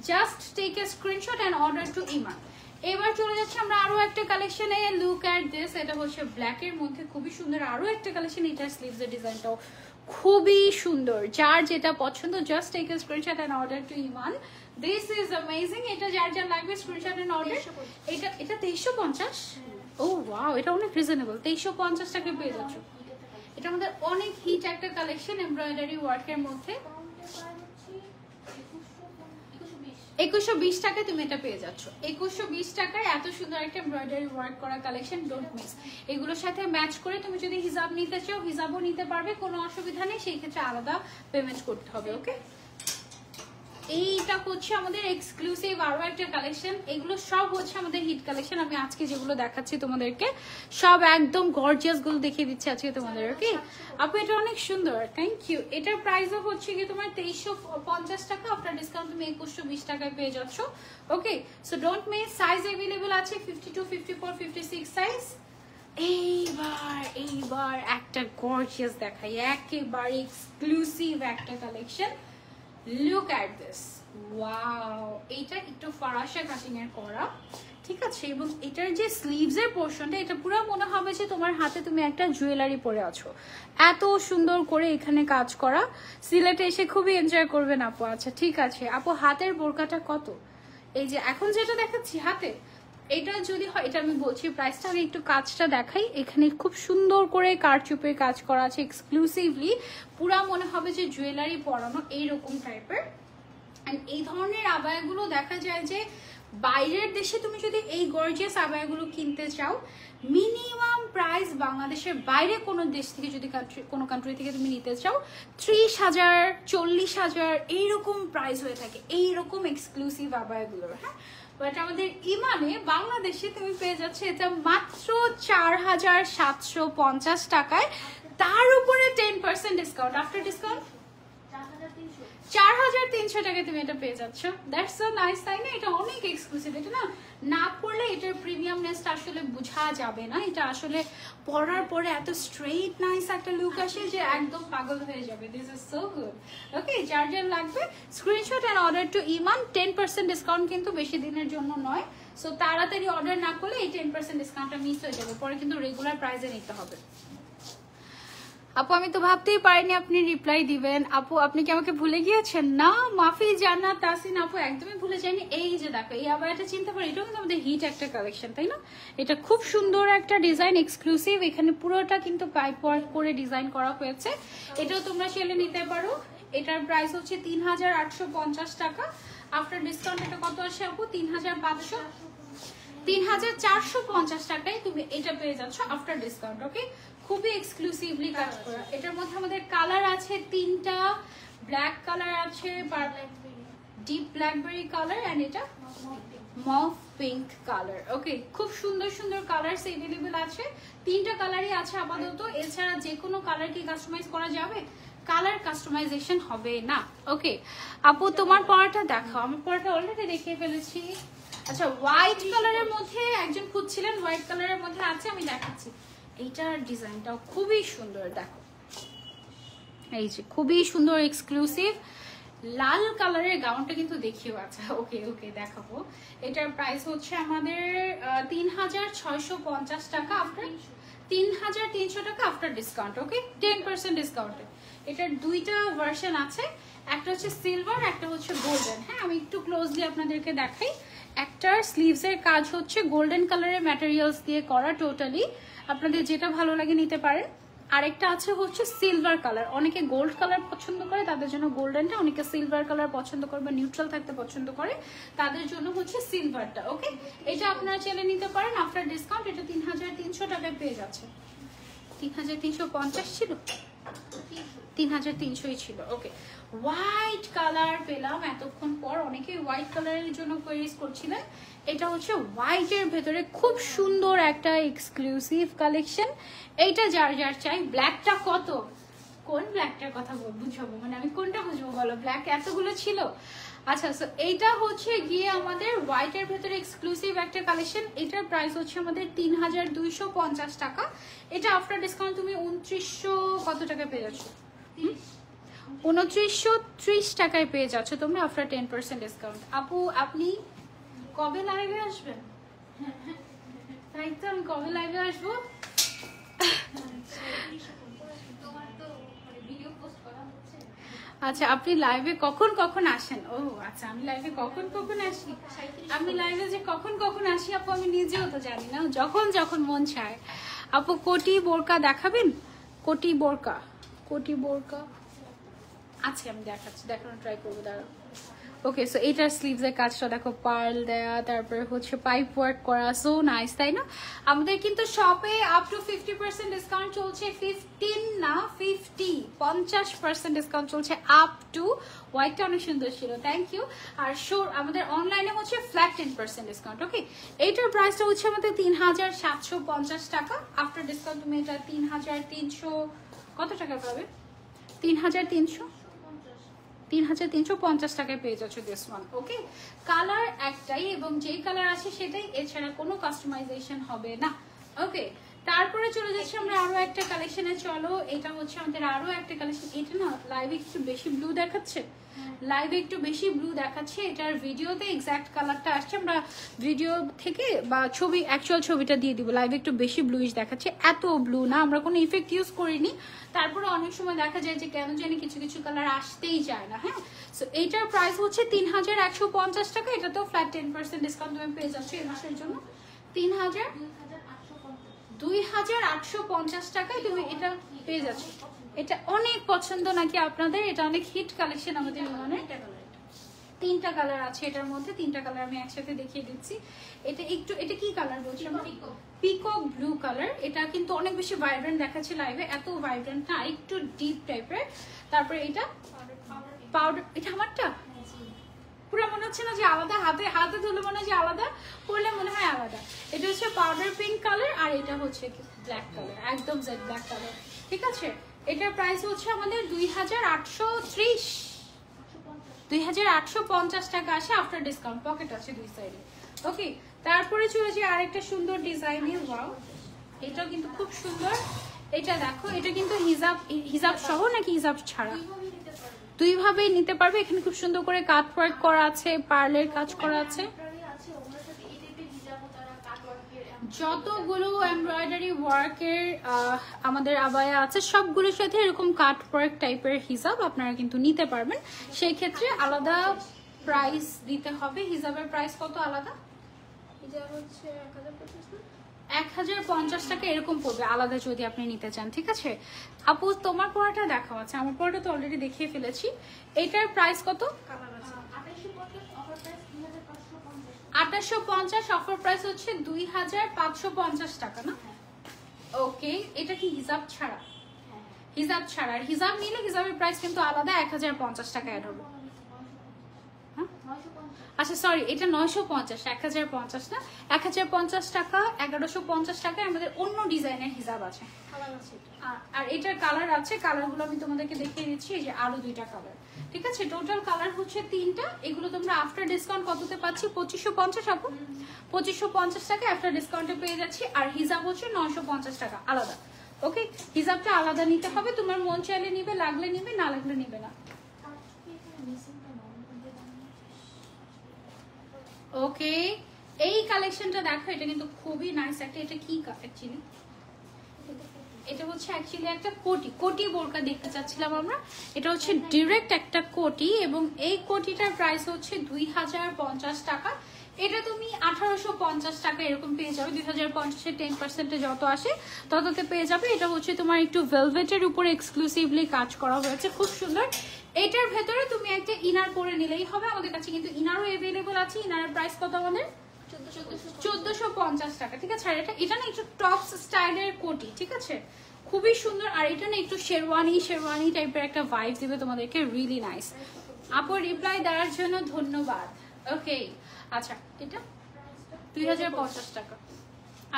just take a screenshot and order to Iman. এবার চলে যাচ্ছে আমরা আরো একটা কালেকশনে। লুক এট দিস, এটা হচ্ছে ব্ল্যাক এর মধ্যে খুবই সুন্দর আরো একটা কালেকশন। এটার স্লিভস এর ডিজাইনটাও খুবই সুন্দর, যার যেটা পছন্দ just take a screenshot and order to Iman. This is amazing. এটা যার যার লাগবে স্ক্রিনশট এন্ড অর্ডার। এটা 2,350। ও ওয়াও, এটা অনেক রিজনেবল, 2,350 টাকা পেয়ে যাচ্ছ। এটা আমাদের অনেক হিট একটা কালেকশন এমব্রয়ডারি ওয়ার্কের মধ্যে। 2,120 টাকায় তুমি এটা পেয়ে যাচ্ছ। 2,120 টাকায় এত সুন্দর একটা এমব্রয়ডারি ওয়ার্ক করা কালেকশন, ডোন্ট মিস। এগুলোর সাথে ম্যাচ করে তুমি যদি হিজাব নিতে চাও হিজাবও নিতে পারবে, কোনো অসুবিধা নেই, সেই ক্ষেত্রে আলাদা পেমেন্ট করতে হবে। ওকে, এইটা হচ্ছে আমাদের এক্সক্লুসিভ আরো একটা কালেকশন। এগুলো সব হচ্ছে আমাদের হিট কালেকশন। আমি আজকে যেগুলো দেখাচ্ছি তোমাদেরকে সব একদম গর্জিয়াস গুলো দেখিয়ে দিচ্ছি আজকে তোমাদের। ওকে আপু, এটা অনেক সুন্দর, থ্যাংক ইউ। এটার প্রাইসও হচ্ছে কি তোমার 2,350 টাকা, আফটার ডিসকাউন্ট তুমি 2,120 টাকায় পেয়ে যাচ্ছ। Okay, so don't miss. Size available আছে 52, 54, 56 সাইজ। এইবার একটা গর্জিয়াস দেখাই, একেবারে এক্সক্লুসিভ একটা collection. Look at this, wow, এইটা একটু ফরাসা কাটিং এর করা, ঠিক আছে, এবং এটার যে স্লিভস এর পোর্শনটা, এটা পুরো মনে হবে যে তোমার হাতে তুমি একটা জুয়েলারি পরে আছো, এত সুন্দর করে এখানে কাজ করা। সিলেটে এসে খুবই এনজয় করবেন আপু। আচ্ছা ঠিক আছে আপু, হাতের বোরকাটা কত? এই যে এখন যেটা দেখাচ্ছি হাতে, এটা যদি হয়, এটা আমি বলছি প্রাইসটা, আমি একটু কাজটা দেখাই। এখানে খুব সুন্দর করে কারচুপের কাজ করা আছে এক্সক্লুসিভলি, পুরা মনে হবে যে জুয়েলারি পরানো এইরকম টাইপের। এন্ড এই ধরনের আবায়াগুলো দেখা যায় যে বাইরের দেশে তুমি যদি এই গর্জিয়াস আবায়াগুলো কিনতে চাও, মিনিমাম প্রাইস বাংলাদেশের বাইরে কোনো দেশ থেকে যদি কোনো কান্ট্রি থেকে তুমি নিতে চাও 30,000, 40,000 এইরকম প্রাইস হয়ে থাকে এইরকম এক্সক্লুসিভ আবায়াগুলোর। হ্যাঁ, বাট আমাদের ইমানে বাংলাদেশে তুমি পেয়ে যাচ্ছে এটা মাত্র 4,750 টাকায়, তার উপরে 10% ডিসকাউন্ট, আফটার ডিসকাউন্ট 4,300 টাকায় তুমি এটা পেয়ে যাচ্ছ। দ্যাটস সো নাইস, তাই না? এটা অনেক এক্সক্লুসিভ। এটা না পড়লে এটার প্রিমিয়ামনেসটা আসলে বোঝা যাবে না। এটা আসলে পরার পরে এত স্ট্রেইট নাইস একটা লুক আসে যে একদম পাগল হয়ে যাবে। This is so good. Okay, যার যার লাগবে screenshot and order to Iman. 10% discount কিন্তু বেশি দিনের জন্য নয়, সো তাড়াতাড়ি অর্ডার না করলে এই 10% ডিসকাউন্টটা মিস হয়ে যাবে, পরে কিন্তু রেগুলার প্রাইসে নিতে হবে। আপু আমি তো ভাবতেই পারিনি আপনি রিপ্লাই দিবেন। আপু আপনি কি আমাকে ভুলে গিয়েছেন? না মাফি জান্নাত তাসিন আপু একদমই ভুলে যায়নি। এই যে দেখো এই আবায়াটা চিনতে পারি, এটাও কিন্তু আমাদের হিট একটা কালেকশন, তাই না? এটা খুব সুন্দর একটা ডিজাইন, এক্সক্লুসিভ। এখানে পুরোটা কিন্তু পাইপ ওয়ার্ক করে ডিজাইন করা হয়েছে। এটাও তোমরা সেলে নিতে পারো। এটার প্রাইস হচ্ছে 3850 টাকা। আফটার ডিসকাউন্ট এটা কত আসে আপু? 3450 টাকায় তুমি এটা পেয়ে যাচ্ছ আফটার ডিসকাউন্ট। ওকে, খুবই এক্সক্লুসিভলি কাজ করা। এটার মধ্যে আমাদের কালার আছে 3টা, ব্ল্যাক কালার আছে, ডিপ ব্ল্যাকবেরি কালার, এন্ড এটা মভ পিঙ্ক কালার। ওকে, খুব সুন্দর সুন্দর কালার अवेलेबल আছে। 3টা কালারই আছে আপাতত। এছাড়া যে কোনো কালার কি কাস্টমাইজ করা যাবে? কালার কাস্টমাইজেশন হবে না। ওকে আপু তোমার পরাটা দেখাও। আমার পরাটা অলরেডি দেখিয়ে ফেলেছি। আচ্ছা, হোয়াইট কালারের মধ্যে একজন খুঁজছিলেন, হোয়াইট কালারের মধ্যে আছে, আমি দেখাচ্ছি। এইটার ডিজাইনটাও খুবই সুন্দর, দেখো এই যে খুবই সুন্দর এক্সক্লুসিভ লাল কালারের গাউনটা কিন্তু দেখিও। আচ্ছা ওকে ওকে দেখাবো। এটার প্রাইস হচ্ছে আমাদের 3650 টাকা, আফটার 3300 টাকা আফটার ডিসকাউন্ট। ওকে, 10% ডিসকাউন্টে। এটার 2টা ভার্সন আছে, একটা হচ্ছে সিলভার, একটা হচ্ছে গোল্ডেন। হ্যাঁ, আমি একটু ক্লোজলি আপনাদেরকে দেখাই। একটার স্লিভসের কাজ হচ্ছে গোল্ডেন কালারের ম্যাটেরিয়ালস দিয়ে করা টোটালি, আপনাদের যেটা ভালো লাগে নিতে পারেন। আরেকটা আছে হচ্ছে সিলভার কালার, অনেকে গোল্ড কালার পছন্দ করে তাদের জন্য গোল্ডেনটা, অনেকে সিলভার কালার পছন্দ করে বা নিউট্রাল থাকতে পছন্দ করে তাদের জন্য হচ্ছে সিলভারটা। ওকে, এটা আপনারা চাইলে নিতে পারেন আফটার ডিসকাউন্ট। এটা 3300 টাকায় পেয়ে যাচ্ছে। 3350 ছিল, 3300ই ছিল। ওকে, হোয়াইট কালার পেলাম এতক্ষণ পর। অনেকে হোয়াইট কালারের জন্য কোয়েরিজ করছিলেন। এটা হচ্ছে হোয়াইটের ভেতরে খুব সুন্দর একটা এক্সক্লুসিভ কালেকশন। এইটা যার যার চাই। ব্ল্যাকটা কত, কোন ব্ল্যাকটার কথা বুঝাবো, মানে আমি কোনটা বুঝবো বলো? ব্ল্যাক এতগুলো ছিল। আচ্ছা, সো এইটা হচ্ছে গিয়ে আমাদের হোয়াইটের ভেতরে এক্সক্লুসিভ একটা কালেকশন। এটার প্রাইস হচ্ছে আমাদের 3250 টাকা। এটা আফটার ডিসকাউন্ট তুমি 2900 কত টাকা পেয়ে যাচ্ছ? 2930 টাকায় পেয়ে যাচ্ছ তোমরা আফটার 10% ডিসকাউন্ট। আপু আপনি কবে লাইভে আসবেন? তাই তো, আমি কবে লাইভে আসবো? আচ্ছা, আপনি লাইভে কখন কখন আসেন? ও আচ্ছা, আমি লাইভে কখন কখন আসি? আমি লাইভে যে কখন কখন আসি আপু আমি নিজেও তো জানি না, যখন যখন মন চায়। আপু কোটি বোরকা দেখাবেন? কোটি বোরকা, কোটি বোরকা আচ্ছা আমি দেখাচ্ছি, দেখানোর ট্রাই করবো, দাঁড়াও। ওকে, সো এটার স্লিভসের কাজটা দেখো পার্ল দেয়া, তারপরে হচ্ছে পাইপ ওয়ার্ক করা, সো নাইস, তাই না? আমাদের কিন্তু শপে আপ টু 50% ডিসকাউন্ট চলছে, 50% ডিসকাউন্ট চলছে আপ টু। হোয়াইটটা অনেক সুন্দর ছিল, থ্যাংক ইউ। আর শোর আমাদের অনলাইনে হচ্ছে ফ্ল্যাট 10% ডিসকাউন্ট। ওকে, এইটার প্রাইসটা হচ্ছে আমাদের 3750 টাকা। আফটার ডিসকাউন্ট তুমি এটা 3300 কত টাকা পাবে? 3350 টাকায় পেয়ে যাচ্ছ দিস ওয়ান। ওকে, কালার একটাই এবং যেই কালার আছে সেটাই, এছাড়া কোনো কাস্টমাইজেশন হবে না। ওকে, তারপরে চলে যাচ্ছি আমরা আরো একটা কালেকশনে। চলো, এটা হচ্ছে আমাদের আরো একটা কালেকশন। এটা না লাইভে একটু বেশি ব্লু দেখাচ্ছে, লাইভে একটু বেশি ব্লু দেখাচ্ছে। এটার ভিডিওতে এক্সাক্ট কালারটা আসছে, আমরা ভিডিও থেকে বা ছবি অ্যাকচুয়াল ছবিটা দিয়ে দিব। লাইভে একটু বেশি ব্লুইশ দেখাচ্ছে, এত ব্লু না, আমরা কোনো ইফেক্ট ইউজ করিনি। তারপরে অনেক সময় দেখা যায় যে কেন জানি কিছু কিছু কালার আসতেই চায় না। হ্যাঁ, সো এইটার প্রাইস হচ্ছে 3150 টাকা। এটা তো ফ্ল্যাট 10% ডিসকাউন্ট তুমি পেয়ে যাচ্ছ এই মাসের জন্য। 2850 টাকায় তুমি এটা পেয়ে যাচ্ছ। এটা অনেক পছন্দ নাকি আপনাদের? এটা অনেক হিট কালেকশন আমাদের ইউনিয়নের। 3টা কালার আছে এটার মধ্যে, 3টা কালার আমি একসাথে দেখিয়ে দিচ্ছি। এটা একটু, এটা কি কালার বলছি? Peacock blue colour. এটা কিন্তু অনেক বেশি ভাইব্রেন্ট দেখাচ্ছে লাইভে, এত ভাইব্রেন্ট না, একটু ডিপ টাইপের। তারপরে এটা পাউডার, এটা আমারটা পুরো মনে হচ্ছে না যে আলাদা, হাতে হাতে ধুলে মনে হয় যে আলাদা, পরলে মনে হয় আলাদা। এটা হচ্ছে পাউডার পিঙ্ক কালার, আর এটা হচ্ছে ব্ল্যাক কালার, একদম জেড ব্ল্যাক কালার। ঠিক আছে, এটার প্রাইস হচ্ছে আমাদের 2850 টাকা আসে আফটার ডিসকাউন্ট। পকেট আছে দুই সাইডে। ওকে, তারপরে চলে যাই আরেকটা সুন্দর ডিজাইনের। ওয়াও, এটাও কিন্তু খুব সুন্দর। এটা দেখো, এটা কিন্তু হিজাব সহ নাকি হিজাব ছাড়া? দুইভাবেই নিতে পারবে। এখানে খুব সুন্দর করে কাট ওয়ার্ক করা আছে, পার্লের কাজ করা আছে। যতগুলো এমব্রয়ডারি ওয়ার্কের আমাদের আবায়া আছে সবগুলোর সাথে এরকম কাট ওয়ার্ক টাইপের হিজাব আপনারা কিন্তু নিতে পারবেন। সেই ক্ষেত্রে আলাদা প্রাইস দিতে হবে। হিজাবের প্রাইস কত আলাদা? হিজাব হচ্ছে 1050 না? 1050 টাকা এরকম পড়বে আলাদা যদি আপনি নিতে চান। ঠিক আছে আপু, তোমার পড়াটা দেখা আছে, আমার পড়াটা তো অলরেডি দেখিয়ে ফেলেছি। এটার প্রাইস কত? কালার আছে 2850, অফার প্রাইস 2550। 2850, অফার প্রাইস হচ্ছে 2550 টাকা না? ওকে, এটা কি হিজাব ছাড়া? হিজাব ছাড়া। আর হিজাব নিলে হিজাবের প্রাইস কিন্তু আলাদা 1050 টাকা অ্যাড হবে। আচ্ছা সরি, এটা 950, 1050 না, 1050 টাকা, 1150 টাকায় আমাদের অন্য ডিজাইনের হিজাব আছে। আর এটার কালার আছে, কালারগুলো আমি তোমাদেরকে দেখিয়ে দিচ্ছি। এই যে আরো 2টা কালার। ঠিক আছে, টোটাল কালার হচ্ছে 3টা। এগুলো তোমরা আফটার ডিসকাউন্ট কততে পাচ্ছি? 2550 আপু, 2550 টাকা আফটার ডিসকাউন্টে পেয়ে যাচ্ছি। আর হিজাব হচ্ছে 950 টাকা আলাদা। ওকে, হিজাবটা আলাদা নিতে হবে। তোমার মন চাইলে নিবে, লাগলে নিবে, না লাগলে নিবে না। ওকে, এই কালেকশনটা দেখো, এটা কিন্তু খুবই নাইস একটা। এটা কি অ্যাকচুয়ালি? এটা হচ্ছে অ্যাকচুয়ালি একটা কোটি বোরকা দেখতে চাচ্ছিলাম আমরা। এটা হচ্ছে ডিরেক্ট একটা কোটি এবং এই কোটিটার প্রাইস হচ্ছে 2050 টাকা। এটা তুমি 1850 টাকা এরকম পেয়ে যাবে। 2050-এর 10% যত আসে তততে পেয়ে যাবে। এটা হচ্ছে তোমার একটু ভেলভেটের উপরে এক্সক্লুসিভলি কাজ করা হয়েছে, খুব সুন্দর। এটার ভেতরে তুমি একটা ইনার পরে নিলেই হবে। আমাদের কাছে কিন্তু ইনারও অ্যাভেলেবল আছে। ইনারের প্রাইস কত আমাদের? 1450 টাকা। ঠিক আছে, আর এটা না একটু টপস স্টাইলের কোটি। ঠিক আছে, খুবই সুন্দর। আর এটা না একটু শেরওয়ানি টাইপের একটা ভাইব দিবে তোমাদেরকে, রিয়েলি নাইস। আপু রিপ্লাই দেওয়ার জন্য ধন্যবাদ। ওকে, আচ্ছা এটা 2050 টাকা,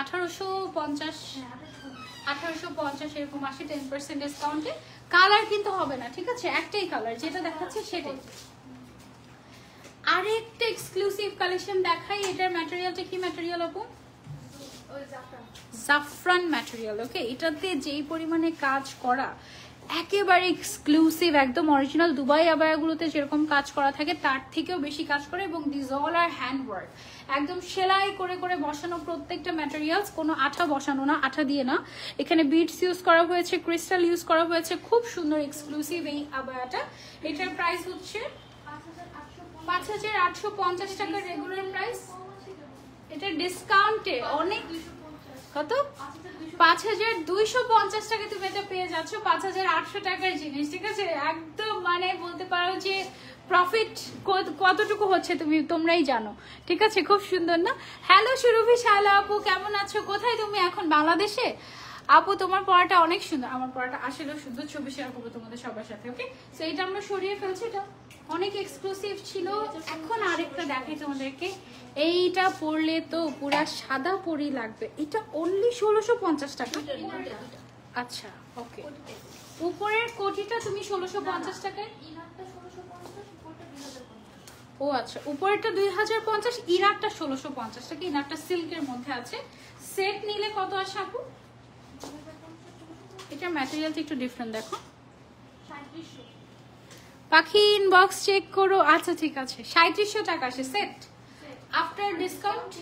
1850 এরকম আসে 10% ডিসকাউন্টে। কালার কিন্তু হবে না, ঠিক আছে, একটাই কালার যেটা দেখাচ্ছে সেটাই। আরেকটা এক্সক্লুসিভ কালেকশন দেখাই। এটার ম্যাটেরিয়ালটা কি ম্যাটেরিয়াল আপু? জাফরান ম্যাটেরিয়াল। ওকে, এটাতে যেই পরিমাণে কাজ করা, একেবারে এক্সক্লুসিভ, একদম অরিজিনাল দুবাই আবায়াগুলোতে যেরকম কাজ করা থাকে তার থেকেও বেশি কাজ করে। এবং this all are hand work, একদম সেলাই করে করে বসানো প্রত্যেকটা ম্যাটেরিয়ালস, কোনো আঠা বসানো না, আঠা দিয়ে না। এখানে বিডস ইউজ করা হয়েছে, ক্রিস্টাল ইউজ করা হয়েছে। খুব সুন্দর এক্সক্লুসিভ এই আবায়াটা। এটার প্রাইস হচ্ছে 5850 টাকা রেগুলার প্রাইস। এটা ডিসকাউন্টে অনেক, কত? 5250 টাকা তুমি এটা পেয়ে যাচ্ছ 5800 টাকার জিনিস। ঠিক আছে, একদম মানে বলতে পারো যে প্রফিট কতটুকু হচ্ছে তোমরাই জানো। ঠিক আছে, খুব সুন্দর না? হ্যালো সুরভি শালা আপু, কেমন আছো? কোথায় তুমি এখন? বাংলাদেশে? আপু তোমার পড়াটা অনেক সুন্দর। আমার পড়াটা আসলেও সুন্দর, ছবি শেয়ার করবো তোমাদের সবার সাথে। ওকে, তো এটা আমরা সরিয়ে ফেলছি। এটা অনেক এক্সক্লুসিভ ছিল। এখন আরেকটা দেখাই তোমাদেরকে। এইটা পরলে তো পুরা সাদা পরি লাগবে। এটা অনলি 1650 টাকা। আচ্ছা ওকে, উপরের কোটিটা তুমি 1650 টাকায়। ও আচ্ছা, উপরেরটা 2050, ইনারটা 1650 টাকা। ইনারটা সিল্কের মধ্যে আছে। সেট নিলে কত আসে আপু? এটা ম্যাটেরিয়ালটা একটু ডিফারেন্ট দেখো। পাখি ইনবক্স চেক করো। আচ্ছা ঠিক আছে, 3700 টাকা আসে সেট। আফটার ডিসকাউন্ট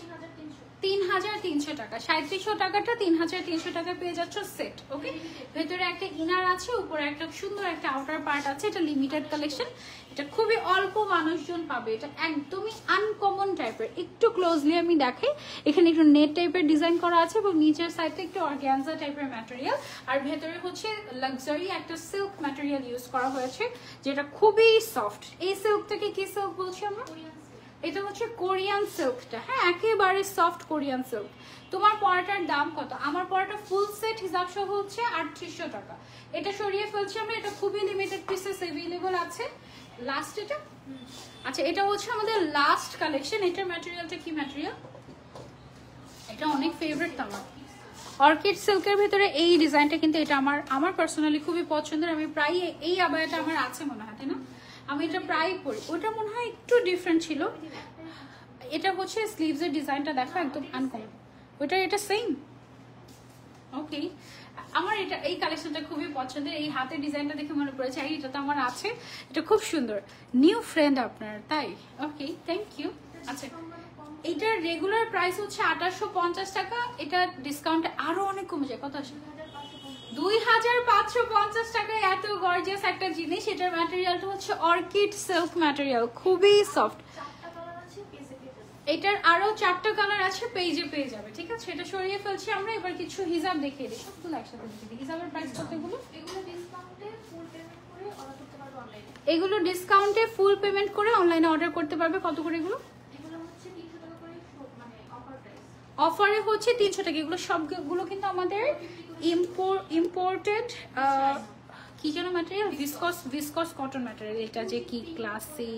3300 টাকা। 3700 টাকাটা 3300 টাকা পেয়ে যাচ্ছ সেট। ওকে, ভেতরে একটা ইনার আছে, উপরে একটা সুন্দর একটা আউটার পার্ট আছে। এটা লিমিটেড কালেকশন, এটা খুবই অল্প মানুষজন পাবে। এটা একদমই আনকমন টাইপের। একটু ক্লোজলি আমি দেখাই। এখানে একটু নেট টাইপের ডিজাইন করা আছে এবং নিচের সাইডটা একটু অর্গানজা টাইপের ম্যাটেরিয়াল। আর ভেতরে হচ্ছে লাক্সারি একটা সিল্ক ম্যাটেরিয়াল ইউজ করা হয়েছে, যেটা খুবই সফট। এই সিল্কটাকে কি সিল্ক বলছি আমরা? এটা হচ্ছে কোরিয়ান সিল্কটা। হ্যাঁ, একেবারে সফট কোরিয়ান সিল্ক। তোমার পড়াটার দাম কত? আমার পড়াটা ফুল সেট হিসাব সহ হচ্ছে 3800 টাকা। এটা সরিয়ে ফেলছি আমরা। এটা খুবই লিমিটেড পিসেস অ্যাভেলেবল আছে। লাস্ট এটা, আচ্ছা এটা হচ্ছে আমাদের লাস্ট কালেকশন। এটার ম্যাটেরিয়ালটা কি ম্যাটেরিয়াল? এটা অনেক ফেভারিট আমার, অর্কিড সিল্কের ভিতরে এই ডিজাইনটা। কিন্তু এটা আমার পার্সোনালি খুবই পছন্দের। আমি প্রায় এই আবায়াটা আমার আছে মনে হয়, তাই না? আমি এটা প্রায় পরি। ওটা মনে হয় একটু ডিফারেন্ট ছিল। এটা হচ্ছে স্লিভসের ডিজাইনটা দেখো, একদম আনকমন। ওটা এটা সেম। ওকে, আমার এটা এই কালেকশনটা খুবই পছন্দের। এই হাতের ডিজাইনটা দেখে মনে পড়েছে এটা তো আমার আছে। এটা খুব সুন্দর। নিউ ফ্রেন্ড আপনার, তাই? ওকে, থ্যাংক ইউ। আচ্ছা, এটার রেগুলার প্রাইস হচ্ছে 2850 টাকা, এটা ডিসকাউন্টে আরো অনেক কমে যায়। কত আসে? 2550 টাকায় এত গর্জিয়াস একটা জিনিস। এটার ম্যাটেরিয়ালটা হচ্ছে অর্কিড সিল্ক ম্যাটেরিয়াল, খুবই সফট। এটার আরো 4টা কালার আছে, পেজে পেয়ে যাবে। ঠিক আছে, এটা সরিয়ে ফেলছি আমরা। এবার কিছু হিসাব দেখিয়ে দিই, সবগুলো একসাথে দেখিয়ে দিই। হিসাবের প্রাইস কতগুলো? এগুলো ডিসকাউন্টে ফুল পেমেন্ট করে অনলাইনে অর্ডার করতে পারবে। কত করে এগুলো? অফারে হচ্ছে 300 টাকা। এগুলো সবগুলো কিন্তু আমাদের ইম্পোর্টেড কি যেন ম্যাটেরিয়াল, ভিসকস কটন ম্যাটেরিয়াল। এটা যে কি ক্লাসি,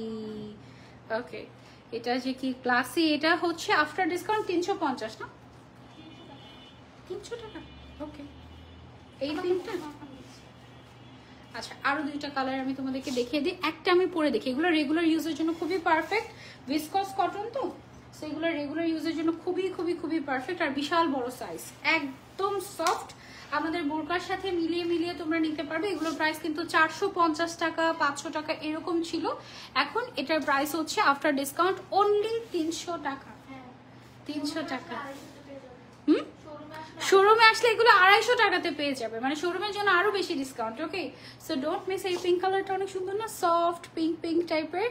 ওকে, এটা যে কি ক্লাসি। এটা হচ্ছে আফটার ডিসকাউন্ট 350 না, 300 টাকা। ওকে, এই তিনটা। আচ্ছা, আরো 2টা কালার আমি তোমাদেরকে দেখিয়ে দিই। একটা আমি পরে দেখি। এগুলো রেগুলার ইউজের জন্য খুবই পারফেক্ট, ভিসকস কটন তো, সেগুলো রেগুলার ইউজের জন্য খুবই খুবই খুবই পারফেক্ট। আর বিশাল বড় সাইজ, একদম সফট। আমাদের বোরকার সাথে মিলিয়ে মিলিয়ে তোমরা নিতে পারবে। এগুলোর প্রাইস কিন্তু 450 টাকা, 500 টাকা এরকম ছিল। এখন এটার প্রাইস হচ্ছে আফটার ডিসকাউন্ট অনলি 300 টাকা। 300 টাকা। শোরুমে আসলে এগুলো 250 টাকাতে পেয়ে যাবে, মানে শোরুমের জন্য আরো বেশি discount. Okay, so don't miss. এই পিঙ্ক কালারটা অনেক সুন্দর না, সফট পিঙ্ক পিঙ্ক টাইপের।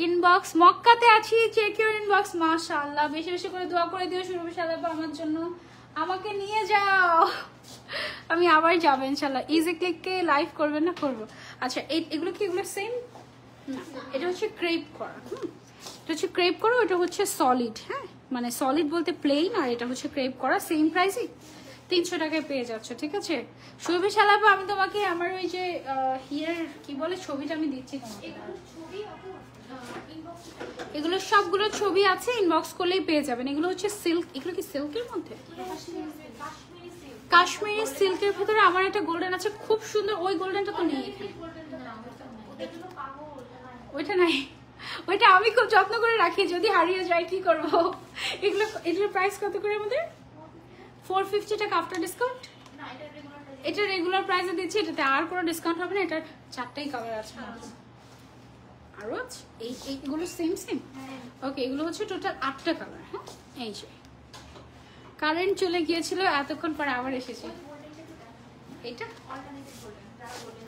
ইনবক্স মক্কাতে আছি, চেক ইউর ইনবক্স। মাশাআল্লাহ, বেশি বেশি করে দোয়া করে দিও শুরু শালাবা আমার জন্য, আমাকে নিয়ে যাও। আমি আবার যাবো ইনশাআল্লাহ। ইজি ক্লিককে লাইভ করবেন না? করবো। আচ্ছা, এগুলো কি এগুলো সেম না? এটা হচ্ছে ক্রেপ করা। এটা হচ্ছে ক্রেপ করা, এটা হচ্ছে সলিড। হ্যাঁ, মানে সলিড বলতে প্লেন, আর এটা হচ্ছে ক্রেপ করা। সেম প্রাইসই 300 টাকায় পেয়ে যাচ্ছ। ঠিক আছে, শুভে শালাবা, আমি তোমাকে আমার ওই যে হিয়ার কি বলে ছবিটা আমি দিচ্ছি তোমাকে। এগুলো সবগুলো ছবি আছে, ইনবক্স করলেই পেয়ে যাবেন। এগুলো হচ্ছে সিল্ক। এগুলো কি সিল্কের মধ্যে? কাশ্মীরি সিল্কের ভিতরে আমার একটা গোল্ডেন আছে, খুব সুন্দর। ওই গোল্ডেনটা তো নেই এখানে, ওইটা নাই। ওইটা আমি খুব যত্ন করে রাখি, যদি হারিয়ে যায় কি করব। এগুলো, এটার প্রাইস কত করে আমাদের? 450 টাকা আফটার ডিসকাউন্ট। এটা রেগুলার প্রাইসে দিচ্ছি, এটাতে আর কোনো ডিসকাউন্ট হবে না। এটার 4টাই কালার আছে, আরো আছে। এইগুলো সেম সেম। ওকে, এগুলো হচ্ছে টোটাল 8টা কালার। হ্যাঁ, এই যে কারেন্ট চলে গিয়েছিল, এতক্ষণ পরে আবার এসেছে। এইটা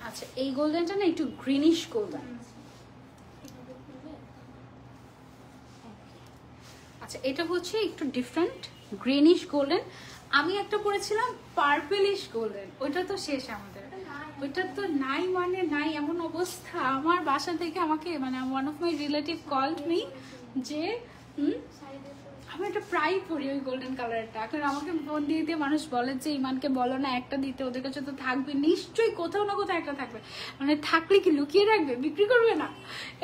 আচ্ছা, এই গোল্ডেনটা না একটু গ্রিনিশ গোল্ডেন। আচ্ছা, এটা হচ্ছে একটু ডিফারেন্ট গ্রিনিশ গোল্ডেন। আমি একটা পরেছিলাম পার্পলিশ গোল্ডেন, ওইটা তো শেষ আমাদের। ওইটা তো নাই মানে নাই, এমন অবস্থা। আমার বাসা থেকে আমাকে, মানে one of my relative called me যে আমি এটা প্রায় পরি ওই গোল্ডেন কালারটা। এখন আমাকে ফোন দিয়ে দিয়ে মানুষ বলে যে ইমানকে বলো না একটা দিতে, ওদের কাছে তো থাকবে নিশ্চয়ই, কোথাও না কোথাও একটা থাকবে। মানে থাকলে কি লুকিয়ে রাখবে, বিক্রি করবে না?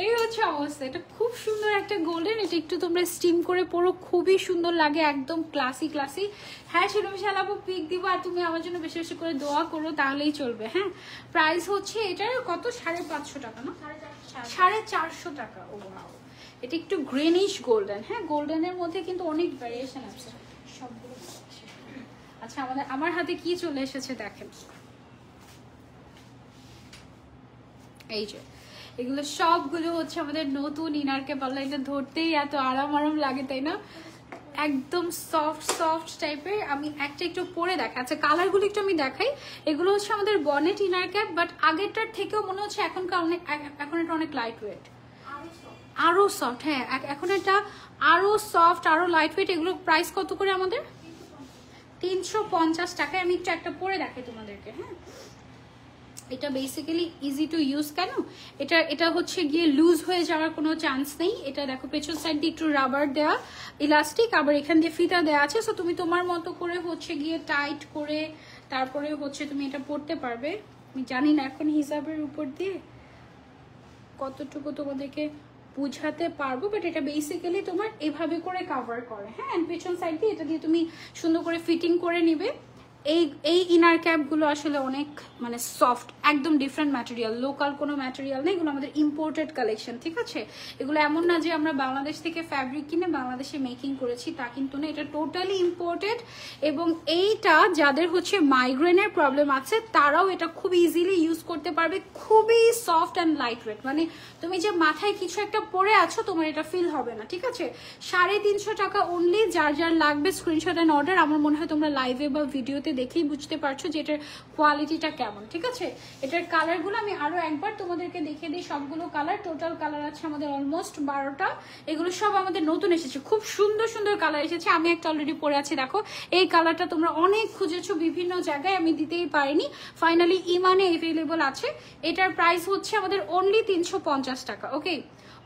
এই হচ্ছে অবস্থা। এটা খুব সুন্দর একটা গোল্ডেন। এটা একটু তোমরা স্টিম করে পরো, খুবই সুন্দর লাগে, একদম ক্লাসি ক্লাসি। হ্যাঁ, সেরকম শালাবো, পিক দিব। আর তুমি আমার জন্য বেশি বেশি করে দোয়া করো, তাহলেই চলবে। হ্যাঁ, প্রাইস হচ্ছে এটার কত? 550 টাকা না, 450 টাকা। ও ওয়াও, এটা একটু গ্রিনিশ গোল্ডেন। হ্যাঁ, গোল্ডেনের মধ্যে কিন্তু অনেক ভ্যারিয়েশন আছে সবগুলো। আচ্ছা, আমার হাতে কি চলে এসেছে দেখেন। এই যে এগুলো সবগুলো হচ্ছে আমাদের নতুন ইনারকে পাল্লা। এটা ধরতেই এত আরাম আরাম লাগে, তাই না? একদম সফট সফট টাইপের। আমি একটা একটু পরে দেখাই। আচ্ছা, কালারগুলো একটু আমি দেখাই। এগুলো হচ্ছে আমাদের বনেট ইনার ক্যাপ, বাট আগেরটার থেকেও মনে হচ্ছে এখনকার অনেক, এখন এটা অনেক লাইট ওয়েট, আরো সফট। হ্যাঁ, এখন এটা আরো সফট, আরো লাইট ওয়েট। এগুলো প্রাইস কত করে আমাদের? 350 টাকায়। আমি একটু একটা পরে দেখাই তোমাদেরকে। হ্যাঁ, এটা বেসিক্যালি ইজি টু ইউজ। কেন? এটা হচ্ছে গিয়ে লুজ হয়ে যাওয়ার কোনো চান্স নেই। এটা দেখো পেছন সাইড দিয়ে একটু রাবার দেওয়া, ইলাস্টিক, আবার এখান দিয়ে ফিতা দেওয়া আছে। সো তুমি তোমার মতো করে হচ্ছে গিয়ে টাইট করে তারপরে হচ্ছে তুমি এটা পরতে পারবে। আমি জানি না এখন হিসাবের উপর দিয়ে কতটুকু তোমাদেরকে বুঝাতে পারবো, বাট এটা বেসিক্যালি তোমার এভাবে করে কভার করে। হ্যাঁ, পেছন সাইড দিয়ে এটা দিয়ে তুমি সুন্দর করে ফিটিং করে নিবে। এই এই ইনার ক্যাপগুলো আসলে অনেক মানে সফট, একদম ডিফারেন্ট ম্যাটেরিয়াল, লোকাল কোনো ম্যাটেরিয়াল নেই, এগুলো আমাদের ইম্পোর্টেড কালেকশন, ঠিক আছে? এগুলো এমন না যে আমরা বাংলাদেশ থেকে ফ্যাব্রিক কিনে বাংলাদেশে মেকিং করেছি, তা কিন্তু না, এটা টোটালি ইম্পোর্টেড। এবং এইটা যাদের হচ্ছে মাইগ্রেনের প্রবলেম আছে তারাও এটা খুব ইজিলি ইউজ করতে পারবে, খুবই সফট অ্যান্ড লাইট ওয়েট, মানে তুমি যে মাথায় কিছু একটা পরে আছো তোমার এটা ফিল হবে না, ঠিক আছে? 350 টাকা অনলি। যার যার লাগবে স্ক্রিনশট অ্যান্ড অর্ডার। আমার মনে হয় তোমরা লাইভে বা ভিডিওতে দেখেই বুঝতে পারছো যে এটার কোয়ালিটিটা কেমন, ঠিক আছে? এটার কালারগুলো আমি আরো একবার তোমাদেরকে দেখিয়ে দিই। সবগুলো কালার, টোটাল কালার আছে আমাদের অলমোস্ট 12টা। এগুলো সব আমাদের নতুন এসেছে, খুব সুন্দর সুন্দর কালার এসেছে। আমি একটা অলরেডি পরে আছি, দেখো এই কালারটা তোমরা অনেক খুঁজেছো বিভিন্ন জায়গায়, আমি দিতেই পারিনি, ফাইনালি ইমানে অ্যাভেলেবল আছে। এটার প্রাইস হচ্ছে আমাদের অনলি 350 টাকা। ওকে,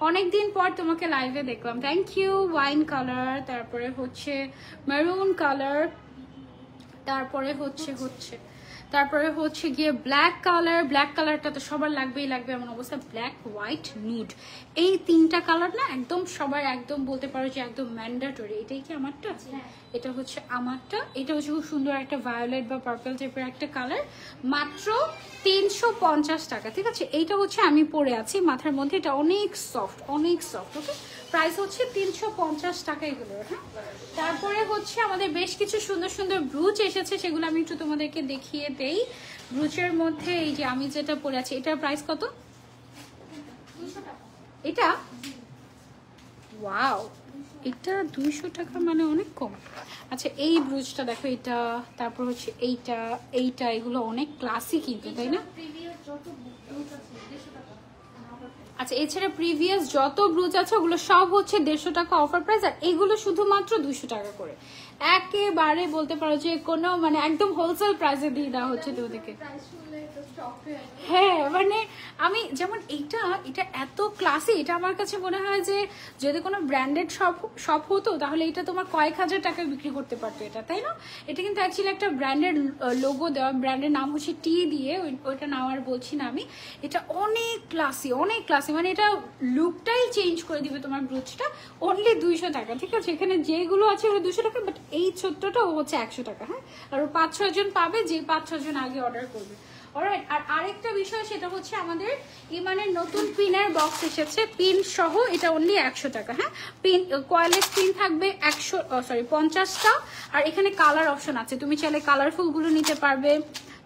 অনেকদিন পর তোমাকে লাইভে দেখলাম, থ্যাংক ইউ। ওয়াইন কালার, তারপরে হচ্ছে মেরুন কালার, তারপরে হচ্ছে গিয়ে ব্ল্যাক কালার। ব্ল্যাক কালারটা তো সবার লাগবেই লাগবে এমন অবস্থা। ব্ল্যাক, হোয়াইট, নুড, এই তিনটা কালার না একদম সবার, একদম বলতে পারো যে একদম ম্যান্ডেটরি। এটাই কি আমারটা? এটা হচ্ছে আমারটা। এটা হচ্ছে খুব সুন্দর একটা ভায়োলেট বা পার্পল টাইপের একটা কালার, মাত্র 350 টাকা, ঠিক আছে? এইটা হচ্ছে আমি পরে আছি মাথার মধ্যে, এটা অনেক সফট, অনেক সফট। ওকে, প্রাইস হচ্ছে 350 টাকা এগুলো। হ্যাঁ, তারপরে হচ্ছে আমাদের বেশ কিছু সুন্দর সুন্দর ব্রুচ এসেছে, সেগুলো আমি একটু তোমাদেরকে দেখিয়ে দেই। ব্রুচের মধ্যে এই যে আমি যেটা পরে আছি, এটার প্রাইস কত? 200 টাকা। এটা ওয়াও, এটা 200 টাকা, মানে অনেক কম। আচ্ছা, এই ব্রুচটা দেখো, এটা, তারপর হচ্ছে এইটা, এইটা, এগুলো অনেক ক্লাসি কিন্তু, তাই না? প্রিভিয়াস যত ব্লুজ আছে 150 টাকা। আচ্ছা, এছাড়া প্রিভিয়াস যত ব্রুচ আছে ওগুলো সব হচ্ছে 150 টাকা অফার প্রাইস, আর এগুলো শুধুমাত্র 200 টাকা করে। একেবারে বলতে পারো যে কোনো মানে একদম হোলসেল প্রাইসে দিয়ে দেওয়া হচ্ছে তোমাদেরকে। প্রাইস শুনলে তো শক হয়ে যাবে। হ্যাঁ, মানে আমি যেমন এটা এত ক্লাসি, এটা আমার কাছে মনে হয় যে যদি কোনো ব্র্যান্ডেড শপ হতো তাহলে এটা তোমার কয়েক হাজার টাকায় বিক্রি করতে পারতো এটা, তাই না? এটা কিন্তু অ্যাকচুয়ালি একটা ব্র্যান্ডেড লোগো দেওয়া, ব্র্যান্ডের নাম হচ্ছে টি দিয়ে, ওইটা নাম আর বলছি না আমি। এটা অনেক ক্লাসি, অনেক ক্লাসি, মানে এটা লুকটাই চেঞ্জ করে দিবে তোমার ব্রুচটা। অনলি 200 টাকা, ঠিক আছে? এখানে যেগুলো আছে ওটা 200 টাকা, বাট এই ছোট্টটা ও হচ্ছে 100 টাকা। হ্যাঁ, আর 5-6 জন পাবে যে 5-6 জন আগে অর্ডার করবে। অলরাইট, আর আরেকটা বিষয় সেটা হচ্ছে আমাদের ইমানের নতুন পিনের বক্স এসেছে, পিন সহ, এটা অনলি 100 টাকা। হ্যাঁ, পিন কয়েলের পিন থাকবে 50টা, আর এখানে কালার অপশন আছে, তুমি চাইলে কালারফুল গুলো নিতে পারবে,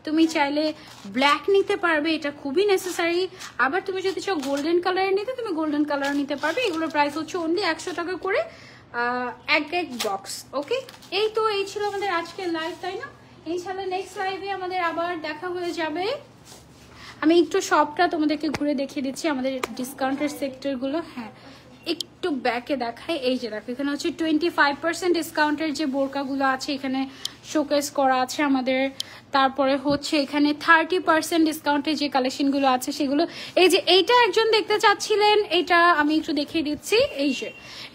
তুমি চাইলে ব্ল্যাক নিতে পারবে, এটা খুবই নেসেসারি। আবার তুমি যদি চাও গোল্ডেন কালারের নিতে, তুমি গোল্ডেন কালার নিতে পারবে। এগুলোর প্রাইস হচ্ছে অনলি 100 টাকা করে এক বক্স। ওকে, এই তো এই ছিল আমাদের আজকের লাইভ, তাই না? ইনশাআল্লাহ নেক্সট লাইভে আমাদের আবার দেখা হয়ে যাবে। আমি একটু শপটা তোমাদেরকে ঘুরে দেখিয়ে দিচ্ছি, আমাদের ডিসকাউন্টের সেক্টরগুলো। হ্যাঁ, একটু ব্যাকে দেখাই। এই যে দেখো, এখানে হচ্ছে 25% ডিসকাউন্টের যে বোরকাগুলো আছে এখানে শোকেস করা আছে আমাদের। তারপরে হচ্ছে এখানে 30% ডিসকাউন্টের যে কালেকশনগুলো আছে সেগুলো। এই যে এইটা একজন দেখতে চাচ্ছিলেন, এটা আমি একটু দেখিয়ে দিচ্ছি। এই যে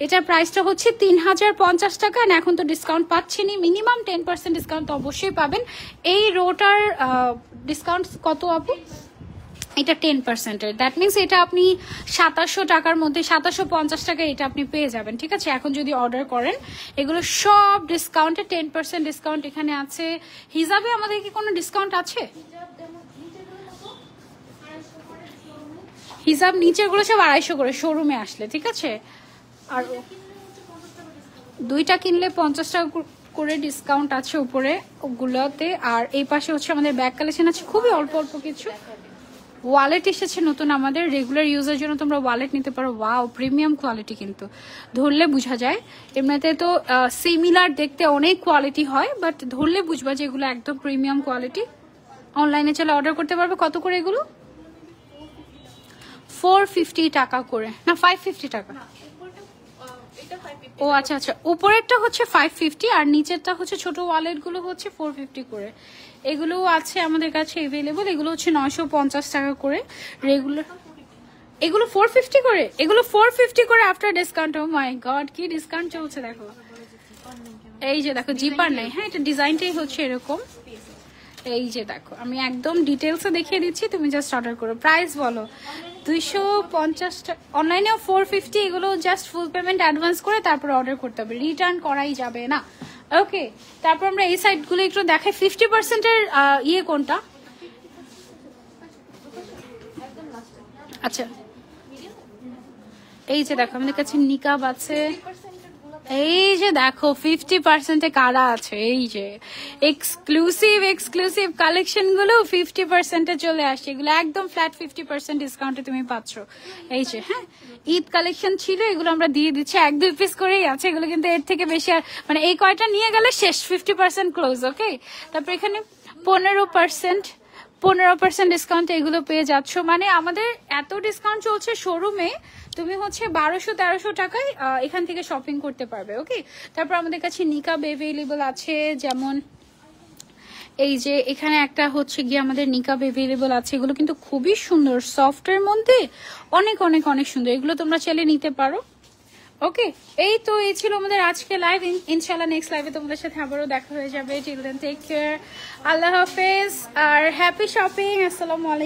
এটার প্রাইসটা হচ্ছে 3050 টাকা, আর এখন তো ডিসকাউন্ট পাচ্ছেনি, মিনিমাম 10% ডিসকাউন্ট তো অবশ্যই পাবেন। এই রোটার ডিসকাউন্ট কত আপু? এটা 10%-এর, দ্যাট মিনস এটা আপনি 2700 টাকার মধ্যে, 2750 টাকায় এটা আপনি পেয়ে যাবেন, ঠিক আছে? এখন যদি অর্ডার করেন, এগুলো সব ডিসকাউন্টে 10% ডিসকাউন্ট এখানে আছে। হিজাবে আমাদের কি কোনো ডিসকাউন্ট আছে? হিজাব নিচেরগুলো সব 250 করে শোরুমে আসলে, ঠিক আছে? আর দুইটা কিনলে 50 টাকা করে ডিসকাউন্ট আছে উপরে ওগুলোতে। আর এই পাশে হচ্ছে আমাদের ব্যাগ কালেকশন আছে, খুবই অল্প অল্প কিছু। ওয়ালেট এসেছে নতুন আমাদের, রেগুলার ইউজের জন্য তোমরা ওয়ালেট নিতে পারো। ওয়াও, প্রিমিয়াম কোয়ালিটি, কিন্তু ধরলে বোঝা যায়। এমনিতে তো সিমিলার দেখতে অনেক কোয়ালিটি হয়, বাট ধরলে বুঝবা যে এগুলো একদম প্রিমিয়াম কোয়ালিটি। অনলাইনে চলে অর্ডার করতে পারবে। কত করে এগুলো? 450 টাকা করে, না 550 টাকা? ও আচ্ছা আচ্ছা, উপরেরটা হচ্ছে 550 আর নিচেরটা হচ্ছে ছোট ওয়ালেট গুলো হচ্ছে 450 করে। এগুলো আছে আমাদের কাছে এভেলেবল। এগুলো হচ্ছে 950 টাকা করে রেগুলার, এগুলো 450 করে, এগুলো 450 করে after discount. O my god, কি ডিসকাউন্ট চলছে দেখো। এই যে দেখো, জিপার নেই। হ্যাঁ, এটা ডিজাইনটাই হচ্ছে এরকম। এই যে দেখো, আমি একদম ডিটেলসে দেখিয়ে দিচ্ছি, তুমি জাস্ট অর্ডার করো। প্রাইস বলো? 250 টাকা। অনলাইনেও 450। এগুলো জাস্ট ফুল পেমেন্ট অ্যাডভান্স করে তারপর অর্ডার করতে হবে, রিটার্ন করাই যাবে না। ওকে, তারপর আমরা এই সাইডগুলো একটু দেখাই। 50%-এর ইয়ে কোনটা? আচ্ছা, এই যে দেখো আমাদের কাছে নিকাব আছে। এই যে দেখো 50%-এ কারা আছে, এই যে এক্সক্লুসিভ কালেকশন গুলো 50%-এ চলে আসছে। এগুলো একদম ফ্ল্যাট 50% ডিসকাউন্টে তুমি পাচ্ছ। এই যে হ্যাঁ, ঈদ কালেকশন ছিল, এগুলো আমরা দিয়ে দিচ্ছি। 1-2 পিস করেই আছে এগুলো, কিন্তু এর থেকে বেশি আর মানে এই কয়টা নিয়ে গেলে শেষ, 50% ক্লোজ। ওকে, তারপর এখানে 15% ডিসকাউন্ট এগুলো পেয়ে যাচ্ছ। মানে আমাদের এত ডিসকাউন্ট চলছে শোরুমে, তুমি হচ্ছে 1200-1300 টাকায় এখান থেকে শপিং করতে পারবে। ওকে, তারপর আমাদের কাছে নিকাব অ্যাভেলেবল আছে, যেমন এই যে এখানে একটা হচ্ছে গিয়ে আমাদের নিকাব অ্যাভেলেবল আছে। এগুলো কিন্তু খুবই সুন্দর, সফটের মধ্যে অনেক অনেক অনেক সুন্দর। এগুলো তোমরা চাইলে নিতে পারো। ওকে, এই তো এই ছিল আমাদের আজকে লাইভ। ইনশাআল্লাহ নেক্সট লাইভে তোমাদের সাথে আবারও দেখা হয়ে যাবে। টিল দেন টেক কেয়ার, আল্লাহ হাফেজ আর হ্যাপি শপিং। আসসালামু আলাইকুম।